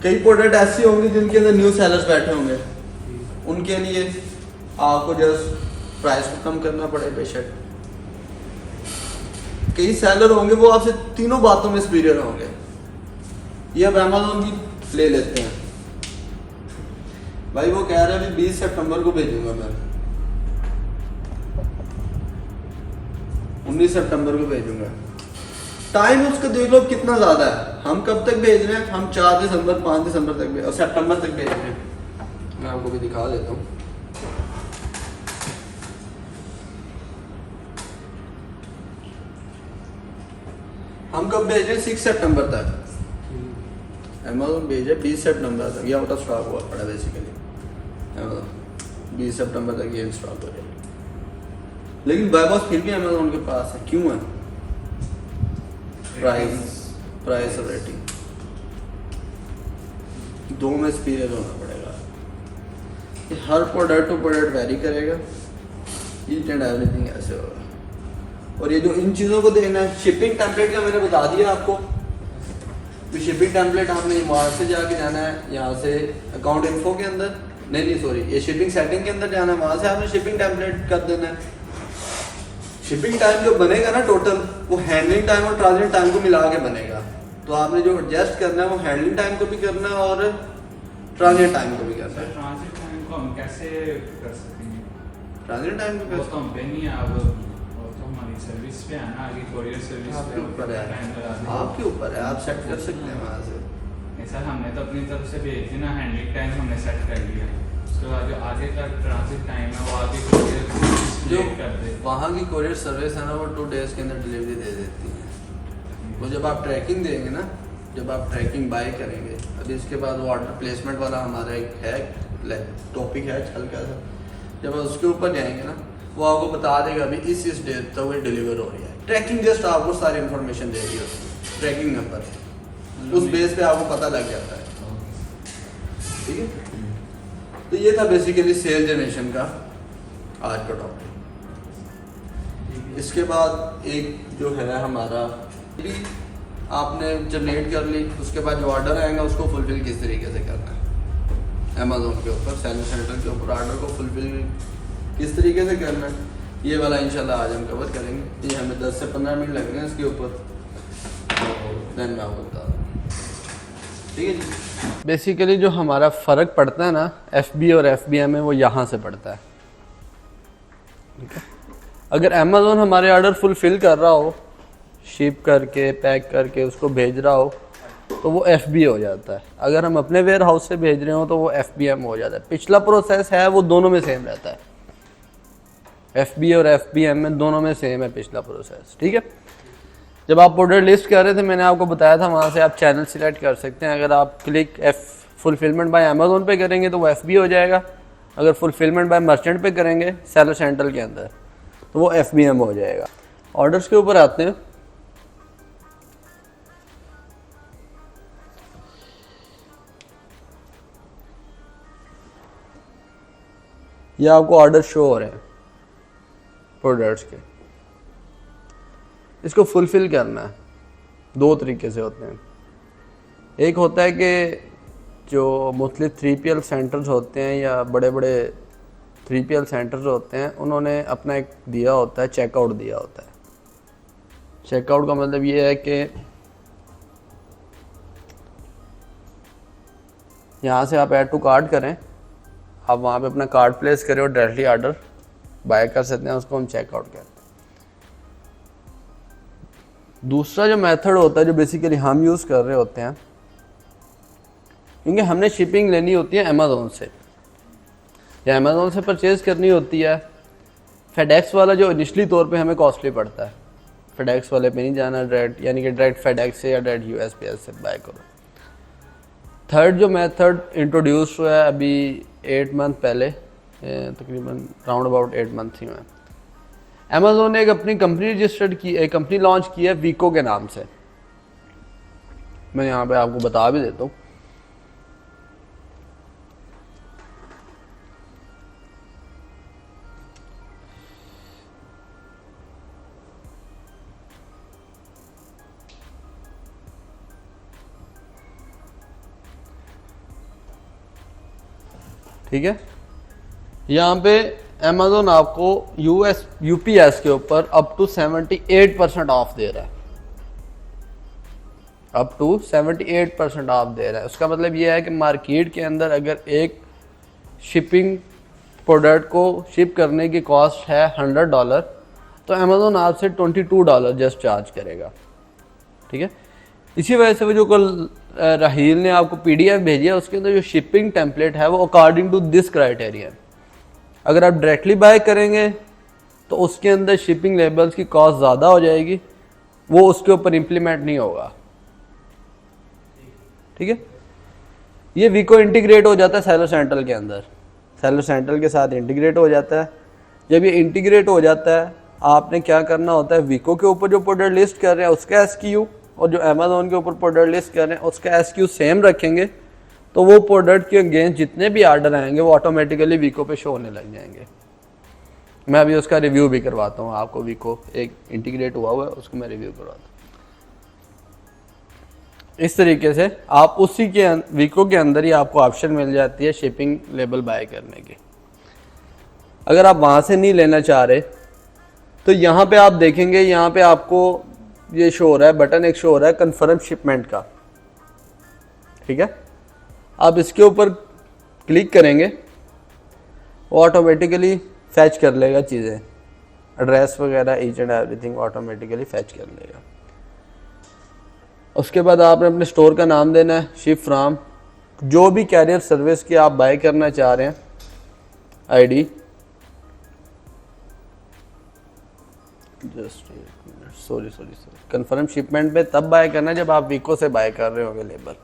कई प्रोडक्ट ऐसे होंगे जिनके अंदर न्यू सेलर्स बैठे होंगे, उनके लिए आपको जस्ट प्राइस को कम करना पड़े बेशक। कई सेलर होंगे वो आपसे तीनों बातों में सुपीरियर होंगे। ये अब अमेज़न की ले लेते हैं, भाई वो कह रहे हैं 20 सितंबर को भेजूंगा मैं, 19 सितंबर को भेजूंगा। टाइम उसका देख लो कितना ज्यादा है। हम कब तक भेज रहे हैं? हम 4 दिसंबर 5 दिसंबर तक और सितंबर तक भेज रहे हैं। मैं आपको भी दिखा देता हूँ। हम कब भेज रहे हैं? 6 सितंबर तक। अमेज़न भेजे 20 सितंबर तक, ये आउट ऑफ स्टॉक हुआ पड़ा बेसिकली। 20 सितंबर तक ये स्टॉक हो जाएगा, लेकिन बाय बॉक्स फिर भी अमेज़न के पास है। क्यों है? प्राइस और रेटिंग दो में सुपीरियर होना पड़ेगा। हर प्रोडक्ट टू प्रोडक्ट वेरी करेगा, ईच एंड एवरीथिंग ऐसे होगा। और ये जो इन चीज़ों को देखना है, शिपिंग टेम्पलेट का मैंने बता दिया आपको। तो शिपिंग टेम्पलेट आपने वहाँ से जाके जाना है, यहाँ से अकाउंट इन्फो के अंदर, नहीं सॉरी, ये शिपिंग सेटिंग के अंदर जाना है, वहाँ से आपने शिपिंग टेम्पलेट कर देना है। शिपिंग टाइम जो बनेगा ना टोटल, वो हैंडलिंग टाइम और ट्रांजिट टाइम को मिला के बनेगा। तो आपने जो एडजस्ट करना है वो हैंडलिंग टाइम को भी करना है और ट्रांजिट टाइम को भी करना है। ट्रांजिट टाइम को हम कैसे कर सकेंगे? ट्रांजिट टाइम को वो तो हम पे नहीं है, अब वो तो हमारी सर्विस पे है ना, आगे कोरियर सर्विस आपके ऊपर है, टाइम लगा देंगे। आपके ऊपर है, आप सेट कर सकते हैं वहाँ से। नहीं सर, हमने तो अपनी तरफ से भेज दी ना, हैंडलिंग टाइम हमने सेट कर लिया। उसके बाद जो आगे का ट्रांजिट टाइम है वो आगे कोरियर जो कर दे। वहाँ की कोरियर सर्विस है ना, वो 2 डेज के अंदर डिलीवरी दे देती है। वो जब आप ट्रैकिंग देंगे ना, जब आप ट्रैकिंग बाय करेंगे, अभी इसके बाद वो ऑर्डर प्लेसमेंट वाला हमारा एक है टॉपिक है हल्का सा, जब आप उसके ऊपर जाएंगे ना, वो आपको बता देगा अभी इस डेट तक वो डिलीवर हो रही है। ट्रैकिंग जस्ट आपको सारी इन्फॉर्मेशन दे रही है, ट्रैकिंग नंबर, उस बेस पे आपको पता लग जाता है। ठीक है, तो ये था बेसिकली सेल जनरेशन का आज का टॉपिक। इसके बाद एक जो है हमारा, आपने जनरेट कर ली, उसके बाद जो ऑर्डर आएगा उसको फुलफिल किस तरीके से करना है अमेज़ोन के ऊपर, सेल सेंटर के ऊपर ऑर्डर को फुलफिल किस तरीके से करना है, ये वाला इंशाल्लाह आज हम कवर करेंगे। ये हमें 10 से 15 मिनट लग रहे हैं इसके ऊपर, तो देन मैं आपको बता दूँ। ठीक है जी, बेसिकली जो हमारा फ़र्क पड़ता है ना FB और FBM में, वो यहाँ से पड़ता है। ठीक है, अगर अमेज़ोन हमारे ऑर्डर फुलफिल कर रहा हो, शिप करके पैक करके उसको भेज रहा हो, तो वो FB हो जाता है। अगर हम अपने वेयर हाउस से भेज रहे हो तो वो FBM हो जाता है। पिछला प्रोसेस है वो दोनों में सेम रहता है, FB और FBM में दोनों में सेम है पिछला प्रोसेस। ठीक है, जब आप ऑर्डर लिस्ट कर रहे थे मैंने आपको बताया था, वहाँ से आप चैनल सिलेक्ट कर सकते हैं। अगर आप क्लिक फुलफिलमेंट बाय अमेज़ोन पे करेंगे तो वो FB हो जाएगा, अगर फुलफिलमेंट बाय मर्चेंट पे करेंगे सेलर सेंटर के अंदर तो वो FBM हो जाएगा। ऑर्डर्स के ऊपर आते हैं। ये आपको ऑर्डर शो हो रहे हैं प्रोडक्ट्स के, इसको फुलफिल करना है 2 तरीके से होते हैं। एक होता है कि जो मुख्तलिफ 3PL सेंटर्स होते हैं या बड़े बड़े 3PL सेंटर्स होते हैं, उन्होंने अपना एक दिया होता है, चेकआउट दिया होता है। चेकआउट का मतलब ये है कि यहाँ से आप ऐड टू कार्ट करें, आप वहाँ पे अपना कार्ड प्लेस करें और डायरेक्टली ऑर्डर बाय कर सकते हैं, उसको हम चेकआउट कहते हैं। दूसरा जो मेथड होता है जो बेसिकली हम यूज़ कर रहे होते हैं, क्योंकि हमने शिपिंग लेनी होती है अमेज़ोन से या अमेज़ोन से परचेज़ करनी होती है। फेडेक्स वाला जो इनिशली तौर पे हमें कॉस्टली पड़ता है, फेडेक्स वाले पे नहीं जाना डायरेक्ट, यानी कि डायरेक्ट फेडेक्स से या डायरेक्ट USPS से बाय करो। थर्ड जो मेथड इंट्रोड्यूस हुआ है अभी 8 मंथ पहले, तकरीबन राउंड अबाउट 8 मंथ ही हुए, अमेज़ोन ने एक अपनी कंपनी रजिस्टर्ड की, एक कंपनी लॉन्च की है वीको के नाम से। मैं यहाँ पे आपको बता भी देता हूँ। ठीक है, यहाँ पे अमेज़ोन आपको UPS के ऊपर अप टू 78% ऑफ दे रहा है, अप टू 78% ऑफ दे रहा है। उसका मतलब ये है कि मार्केट के अंदर अगर एक शिपिंग प्रोडक्ट को शिप करने की कॉस्ट है $100, तो अमेज़ोन आपसे $22 जस्ट चार्ज करेगा। ठीक है, इसी वजह से वो जो कल राहील ने आपको PDF भेजी है, उसके अंदर जो शिपिंग टेम्पलेट है वो अकॉर्डिंग टू दिस क्राइटेरिया। अगर आप डायरेक्टली बाय करेंगे तो उसके अंदर शिपिंग लेबल्स की कॉस्ट ज़्यादा हो जाएगी, वो उसके ऊपर इम्प्लीमेंट नहीं होगा। ठीक है, ये वीको इंटीग्रेट हो जाता है सेलर सेंट्रल के अंदर, सेलर सेंट्रल के साथ इंटीग्रेट हो जाता है। जब ये इंटीग्रेट हो जाता है, आपने क्या करना होता है, वीको के ऊपर जो प्रोडक्ट लिस्ट कर रहे हैं उसका SKU और जो अमेज़ोन के ऊपर प्रोडक्ट लिस्ट कर रहे हैं उसका SKU सेम रखेंगे, तो वो प्रोडक्ट के अगेंस्ट जितने भी ऑर्डर आएंगे वो ऑटोमेटिकली वीको पे शो होने लग जाएंगे। मैं अभी उसका रिव्यू भी करवाता हूँ आपको, वीको एक इंटीग्रेट हुआ है उसको मैं रिव्यू करवाता हूँ। इस तरीके से आप उसी के वीको के अंदर ही आपको ऑप्शन मिल जाती है शिपिंग लेबल बाय करने की। अगर आप वहाँ से नहीं लेना चाह रहे तो यहाँ पे आप देखेंगे, यहाँ पे आपको ये शो हो रहा है बटन, एक शो हो रहा है कन्फर्म शिपमेंट का, ठीक है। आप इसके ऊपर क्लिक करेंगे, वो ऑटोमेटिकली फैच कर लेगा चीज़ें, एड्रेस वगैरह each and everything automatically fetch कर लेगा। उसके बाद आपने अपने स्टोर का नाम देना है, शिप फ्रॉम, जो भी कैरियर सर्विस की आप बाय करना चाह रहे हैं, ID, just sorry confirm shipment पे तब बाय करना है जब आप वीको से बाय कर रहे होंगे लेबल।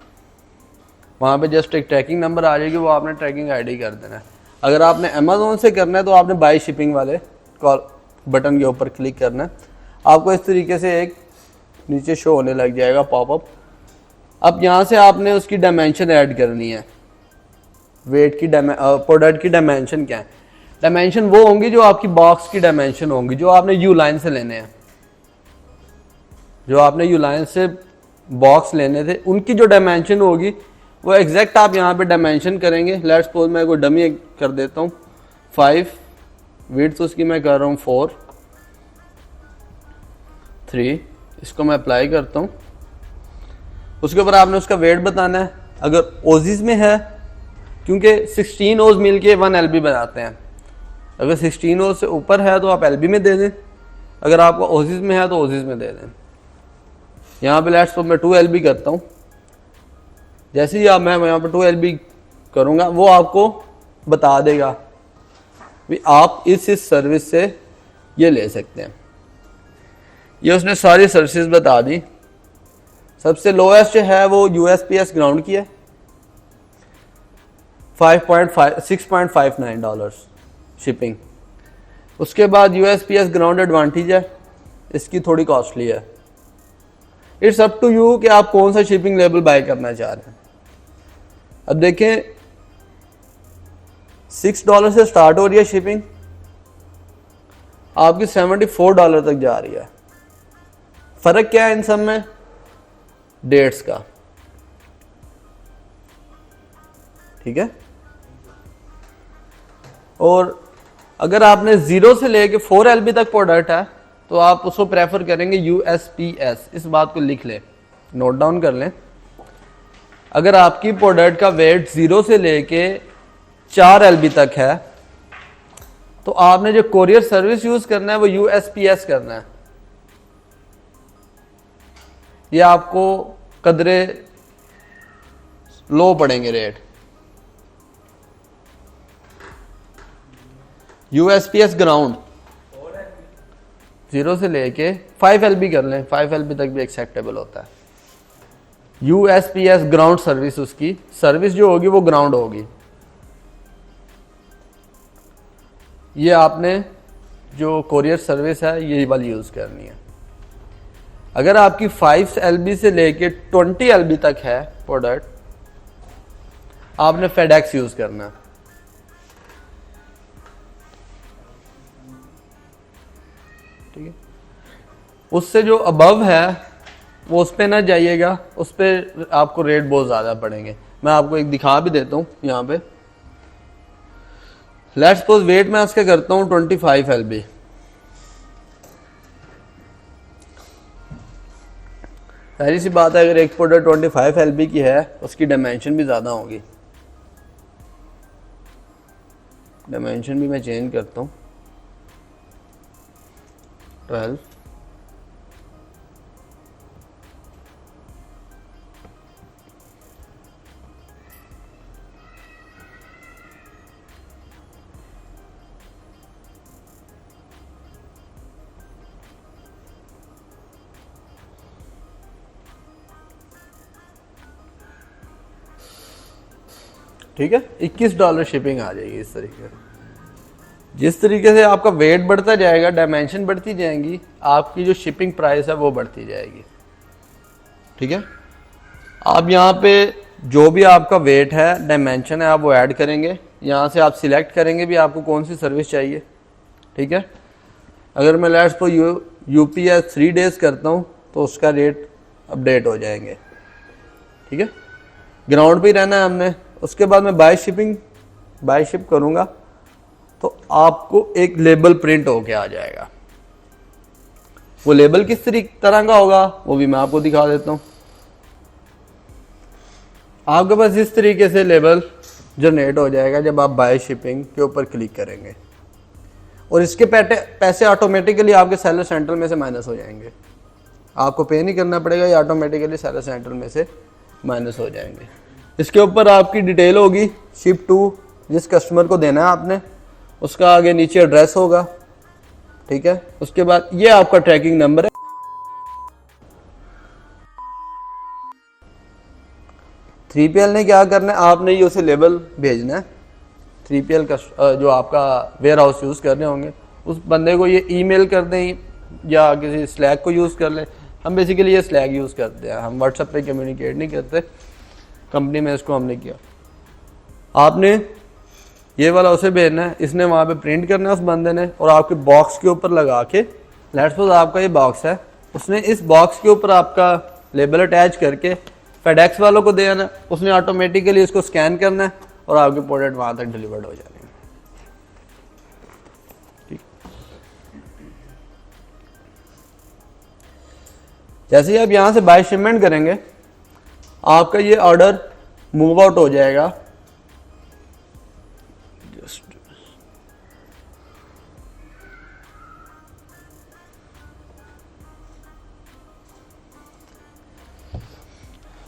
वहाँ पे जस्ट एक ट्रैकिंग नंबर आ जाएगी, वो आपने ट्रैकिंग आईडी कर देना है। अगर आपने अमेज़ोन से करना है तो आपने बाय शिपिंग वाले कॉल बटन के ऊपर क्लिक करना है। आपको इस तरीके से एक नीचे शो होने लग जाएगा पॉपअप। अब यहाँ से आपने उसकी डायमेंशन ऐड करनी है, वेट की प्रोडक्ट की डायमेंशन क्या है। डायमेंशन वो होंगी जो आपकी बॉक्स की डायमेंशन होंगी, जो आपने यू लाइन से लेने हैं, जो आपने यू लाइन से बॉक्स लेने थे उनकी जो डायमेंशन होगी वो एग्जैक्ट आप यहाँ पे डायमेंशन करेंगे। लेट्स सपोज मैं कोई डमी कर देता हूँ 5, विड्थ उसकी मैं कर रहा हूँ 4, 3, इसको मैं अप्लाई करता हूँ। उसके ऊपर आपने उसका वेट बताना है। अगर ओजीज में है, क्योंकि 16 ओज मिल के 1 LB बनाते हैं, अगर 16 ओज से ऊपर है तो आप LB में दे दें, अगर आपको ओजीज में है तो ओजीज में दे दें। यहाँ पे लेट्स सपोज मैं 2 LB करता हूँ। जैसे ही मैं यहाँ पर 2 LB करूँगा वो आपको बता देगा भी आप इस सर्विस से ये ले सकते हैं। ये उसने सारी सर्विसेज बता दी। सबसे लोएस्ट है वो USPS ग्राउंड की है, $6.59 शिपिंग। उसके बाद USPS ग्राउंड एडवांटेज है, इसकी थोड़ी कॉस्टली है। इट्स अप टू यू कि आप कौन सा शिपिंग लेबल बाय करना चाह रहे हैं। अब देखें $6 से स्टार्ट हो रही है शिपिंग, आपकी $74 तक जा रही है। फर्क क्या है इन सब में? डेट्स का, ठीक है। और अगर आपने 0 से लेके 4 LB तक प्रोडक्ट है तो आप उसको प्रेफर करेंगे USPS। इस बात को लिख लें, नोट डाउन कर लें। अगर आपकी प्रोडक्ट का वेट 0 से लेके 4 LB तक है तो आपने जो कोरियर सर्विस यूज करना है वो USPS करना है। ये आपको कदरे लो पड़ेंगे रेट। USPS ग्राउंड 0 से लेके 5 LB कर लें, 5 LB तक भी एक्सेप्टेबल होता है। USPS ग्राउंड सर्विस, उसकी सर्विस जो होगी वो ग्राउंड होगी। ये आपने जो कोरियर सर्विस है ये वाली यूज करनी है। अगर आपकी 5 LB से लेके 20 LB तक है प्रोडक्ट, आपने FedEx यूज करना है। ठीक है। उससे जो अबव है वो उस पे ना जाइएगा, उस पे आपको रेट बहुत ज़्यादा पड़ेंगे। मैं आपको एक दिखा भी देता हूँ यहाँ पे। लेट्स सपोज वेट मैं उसके करता हूँ 25 LB। पहली सी बात है, अगर एक प्रोडक्ट 25 LB की है उसकी डायमेंशन भी ज़्यादा होगी। डायमेंशन भी मैं चेंज करता हूँ 12। ठीक है, $21 शिपिंग आ जाएगी। इस तरीके से जिस तरीके से आपका वेट बढ़ता जाएगा, डायमेंशन बढ़ती जाएंगी, आपकी जो शिपिंग प्राइस है वो बढ़ती जाएगी। ठीक है, आप यहाँ पे जो भी आपका वेट है, डायमेंशन है, आप वो ऐड करेंगे। यहाँ से आप सिलेक्ट करेंगे भी आपको कौन सी सर्विस चाहिए। ठीक है। अगर मैं लेट्स को UPS 3 डेज करता हूँ तो उसका रेट अपडेट हो जाएंगे, ठीक है। ग्राउंड पे ही रहना है हमने। उसके बाद मैं बाय शिप करूँगा तो आपको एक लेबल प्रिंट होके आ जाएगा। वो लेबल किस तरह का होगा वो भी मैं आपको दिखा देता हूँ। आपके पास इस तरीके से लेबल जनरेट हो जाएगा जब आप बाय शिपिंग के ऊपर क्लिक करेंगे, और इसके पैसे ऑटोमेटिकली आपके सेलर सेंट्रल में से माइनस हो जाएंगे। आपको पे नहीं करना पड़ेगा, ये ऑटोमेटिकली सेलर सेंट्रल में से माइनस हो जाएंगे। इसके ऊपर आपकी डिटेल होगी, शिप टू जिस कस्टमर को देना है आपने, उसका आगे नीचे एड्रेस होगा, ठीक है। उसके बाद ये आपका ट्रैकिंग नंबर है। थ्री पी एल ने क्या करना है, आपने ये उसे लेबल भेजना है। 3PL का जो आपका वेयर हाउस यूज़ कर रहे होंगे उस बंदे को ये ईमेल कर दें या किसी स्लैग को यूज़ कर लें। हम बेसिकली ये स्लैग यूज़ करते हैं, हम व्हाट्सएप पे कम्युनिकेट नहीं करते। कंपनी में इसको हमने किया। आपने ये वाला उसे भेजना है, इसने वहाँ पे प्रिंट करना है उस बंदे ने, और आपके बॉक्स के ऊपर लगा के, लेट्स सपोज आपका ये बॉक्स है, उसने इस बॉक्स के ऊपर आपका लेबल अटैच करके फेडेक्स वालों को देना, उसने ऑटोमेटिकली इसको स्कैन करना है और आपके प्रोडक्ट वहाँ तक डिलीवर्ड हो जाने हैं। ठीक, जैसे ही आप यहाँ से बाय शिपमेंट करेंगे आपका ये ऑर्डर मूव आउट हो जाएगा।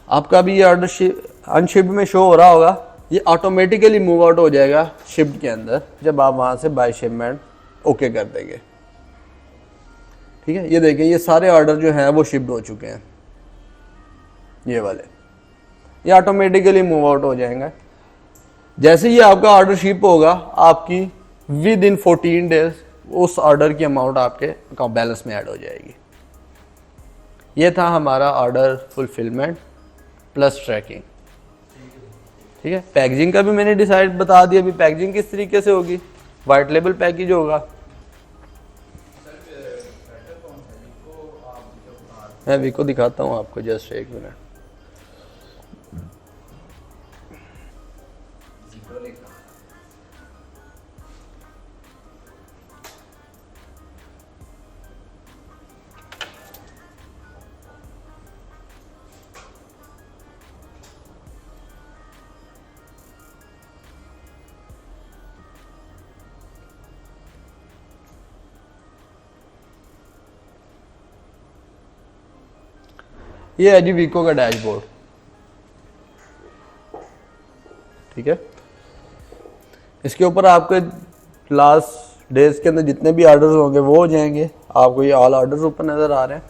आपका भी ये ऑर्डर अनशिप्ड में शो हो रहा होगा, ये ऑटोमेटिकली मूव आउट हो जाएगा शिफ्ट के अंदर जब आप वहां से बाय शिपमेंट ओके कर देंगे। ठीक है, ये देखिए ये सारे ऑर्डर जो हैं वो शिफ्ट हो चुके हैं, ये वाले, ये ऑटोमेटिकली मूव आउट हो जाएंगे। जैसे ही आपका ऑर्डर शिप होगा आपकी विद इन 14 डेज उस ऑर्डर की अमाउंट आपके अकाउंट बैलेंस में ऐड हो जाएगी। ये था हमारा ऑर्डर फुलफिलमेंट प्लस ट्रैकिंग। ठीक है, पैकेजिंग का भी मैंने डिसाइड बता दिया। अभी पैकेजिंग किस तरीके से होगी, वाइट लेबल पैकेज होगा। मैं वीको दिखाता हूँ आपको, जस्ट एक मिनट। ये है जी वीको का डैशबोर्ड। ठीक है, इसके ऊपर आपके लास्ट डेज के अंदर जितने भी ऑर्डर्स होंगे वो हो जाएंगे। आपको ये ऑल ऑर्डर्स ऊपर नज़र आ रहे हैं।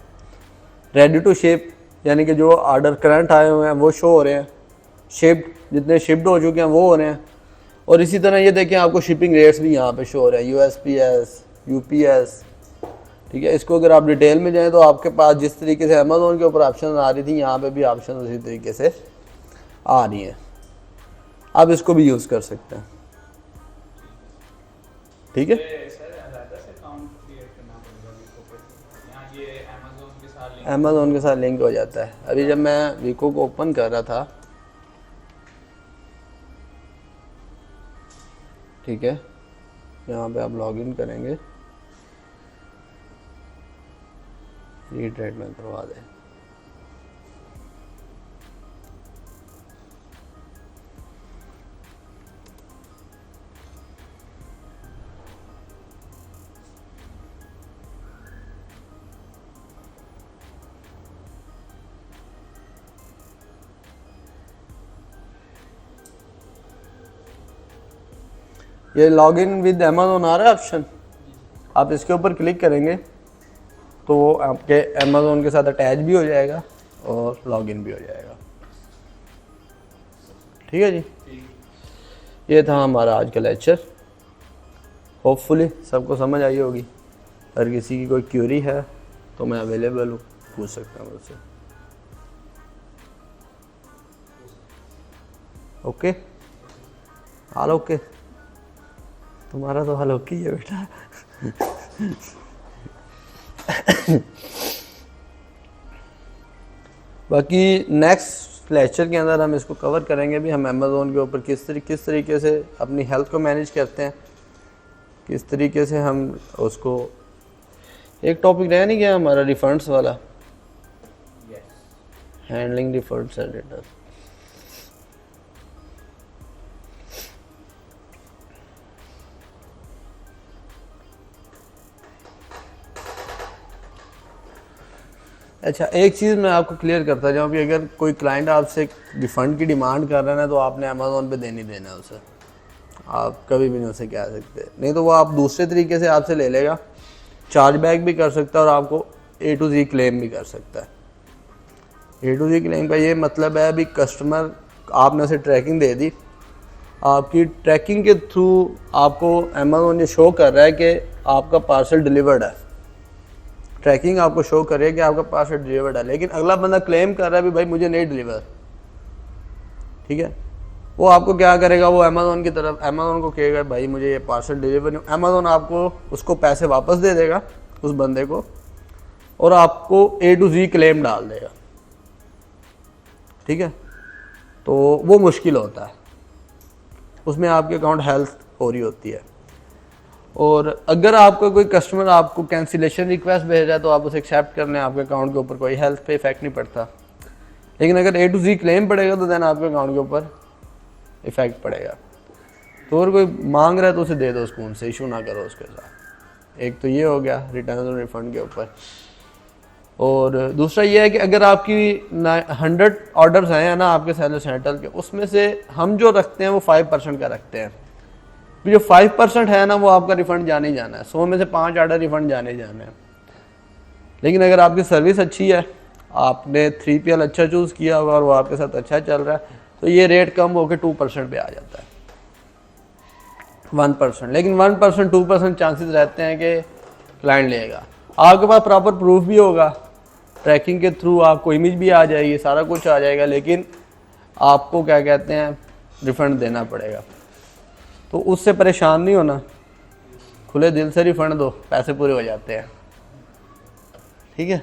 रेडी टू शिप यानी कि जो ऑर्डर करंट आए हुए हैं वो शो हो रहे हैं। शिप्ड जितने शिप्ड हो चुके हैं वो हो रहे हैं। और इसी तरह ये देखें आपको शिपिंग रेट्स भी यहाँ पे शो हो रहे हैं, USPS, UPS। ठीक है, इसको अगर आप डिटेल में जाएं तो आपके पास जिस तरीके से अमेज़ोन के ऊपर ऑप्शन आ रही थी यहाँ पे भी ऑप्शन उसी तरीके से आ रही हैं। आप इसको भी यूज़ कर सकते हैं। ठीक है, अमेज़ोन के साथ लिंक हो जाता है। अभी जब मैं वीको को ओपन कर रहा था, ठीक है, यहाँ पे आप लॉगिन करेंगे, रीट्रेड में करवा दें। ये लॉगिन विद अमेज़न आ रहा है ऑप्शन, आप इसके ऊपर क्लिक करेंगे तो वो आपके अमेज़ोन के साथ अटैच भी हो जाएगा और लॉगिन भी हो जाएगा। ठीक है जी, ये था हमारा आज का लेक्चर। होपफुली सबको समझ आई होगी। अगर किसी की कोई क्यूरी है तो मैं अवेलेबल हूँ, पूछ सकता हूँ मुझसे। ओके, हाल ओके, तुम्हारा तो हाल ओके ही है बेटा। बाकी नेक्स्ट लेक्चर के अंदर हम इसको कवर करेंगे भी, हम अमेज़ोन के ऊपर किस तरीके से अपनी हेल्थ को मैनेज करते हैं, किस तरीके से हम उसको, एक टॉपिक रह नहीं गया हमारा रिफंड्स वाला, हैंडलिंग रिफंड्स एंड रिटर्न। अच्छा, एक चीज़ मैं आपको क्लियर करता जाऊँ कि अगर कोई क्लाइंट आपसे रिफ़ंड की डिमांड कर रहा है तो आपने अमेज़ोन पे देनी देना है उसे, आप कभी भी नहीं उसे कह सकते, नहीं तो वो आप दूसरे तरीके से आपसे ले लेगा, चार्ज बैक भी कर सकता है और आपको A to Z क्लेम भी कर सकता है। A to Z क्लेम का ये मतलब है अभी कस्टमर, आपने उसे ट्रैकिंग दे दी, आपकी ट्रैकिंग के थ्रू आपको अमेज़ोन ये शो कर रहा है कि आपका पार्सल डिलीवर्ड है, ट्रैकिंग आपको शो कर रही है कि आपका पार्सल डिलीवर्ड है, लेकिन अगला बंदा क्लेम कर रहा है भी भाई मुझे नहीं डिलीवर, ठीक है, वो आपको क्या करेगा, वो अमेज़ोन की तरफ, अमेज़ोन को कहेगा भाई मुझे ये पार्सल डिलीवर नहीं, अमेज़ोन आपको उसको पैसे वापस दे देगा उस बंदे को, और आपको A to Z क्लेम डाल देगा, ठीक है। तो वो मुश्किल होता है, उसमें आपके अकाउंट हेल्थ हो रही होती है। और अगर आपका कोई कस्टमर आपको कैंसिलेशन रिक्वेस्ट भेज रहा है तो आप उसे एक्सेप्ट कर लें, आपके अकाउंट के ऊपर कोई हेल्थ पे इफेक्ट नहीं पड़ता, लेकिन अगर A to Z क्लेम पड़ेगा तो देन आपके अकाउंट के ऊपर इफेक्ट पड़ेगा। तो अगर कोई मांग रहा है तो उसे दे दो, स्पून से इशू ना करो उसके साथ। एक तो ये हो गया रिटर्न और रिफंड के ऊपर। और दूसरा ये है कि अगर आपकी 100 ऑर्डर्स हैं ना आपके सेलर सेंटर के, उसमें से हम जो रखते हैं वो 5% का रखते हैं, जो 5% है ना वो आपका रिफंड जाने ही जाना है, 100 में से 5 ऑर्डर रिफंड जाने ही जाना है। लेकिन अगर आपकी सर्विस अच्छी है, आपने 3PL अच्छा चूज़ किया हुआ और वो आपके साथ अच्छा चल रहा है, तो ये रेट कम होकर 2% पे आ जाता है, 1%। लेकिन 1% 2% चांसेस रहते हैं कि क्लाइंट लेगा। आपके पास प्रॉपर प्रूफ भी होगा, ट्रैकिंग के थ्रू आपको इमेज भी आ जाएगी, सारा कुछ आ जाएगा, लेकिन आपको क्या कहते हैं रिफ़ंड देना पड़ेगा। तो उससे परेशान नहीं होना, खुले दिल से रिफ़ंड दो, पैसे पूरे हो जाते हैं, ठीक है।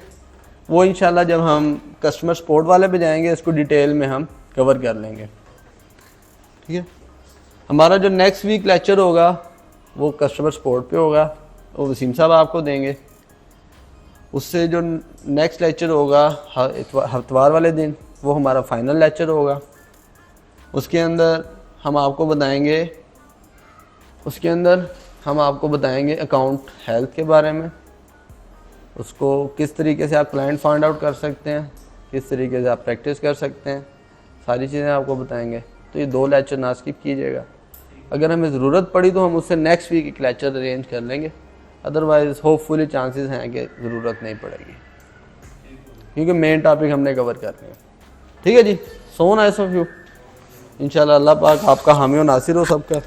वो इंशाल्लाह जब हम कस्टमर सपोर्ट वाले पे जाएंगे इसको डिटेल में हम कवर कर लेंगे, ठीक है। हमारा जो नेक्स्ट वीक लेक्चर होगा वो कस्टमर सपोर्ट पे होगा, वो वसीम साहब आपको देंगे। उससे जो नेक्स्ट लेक्चर होगा हफ्तवार वाले दिन, वो हमारा फाइनल लेक्चर होगा। उसके अंदर हम आपको बताएंगे अकाउंट हेल्थ के बारे में, उसको किस तरीके से आप क्लाइंट फाइंड आउट कर सकते हैं, किस तरीके से आप प्रैक्टिस कर सकते हैं, सारी चीज़ें आपको बताएंगे। तो ये 2 लेक्चर ना स्किप कीजिएगा। अगर हमें ज़रूरत पड़ी तो हम उससे नेक्स्ट वीक एक लेक्चर अरेंज कर लेंगे, अदरवाइज़ होपफुली चांसेस हैं कि ज़रूरत नहीं पड़ेगी, क्योंकि मेन टॉपिक हमने कवर करने हैं, ठीक है जी। So nice of you. इंशाल्लाह अल्लाह पाक आपका हामी और नासिर हो सबका।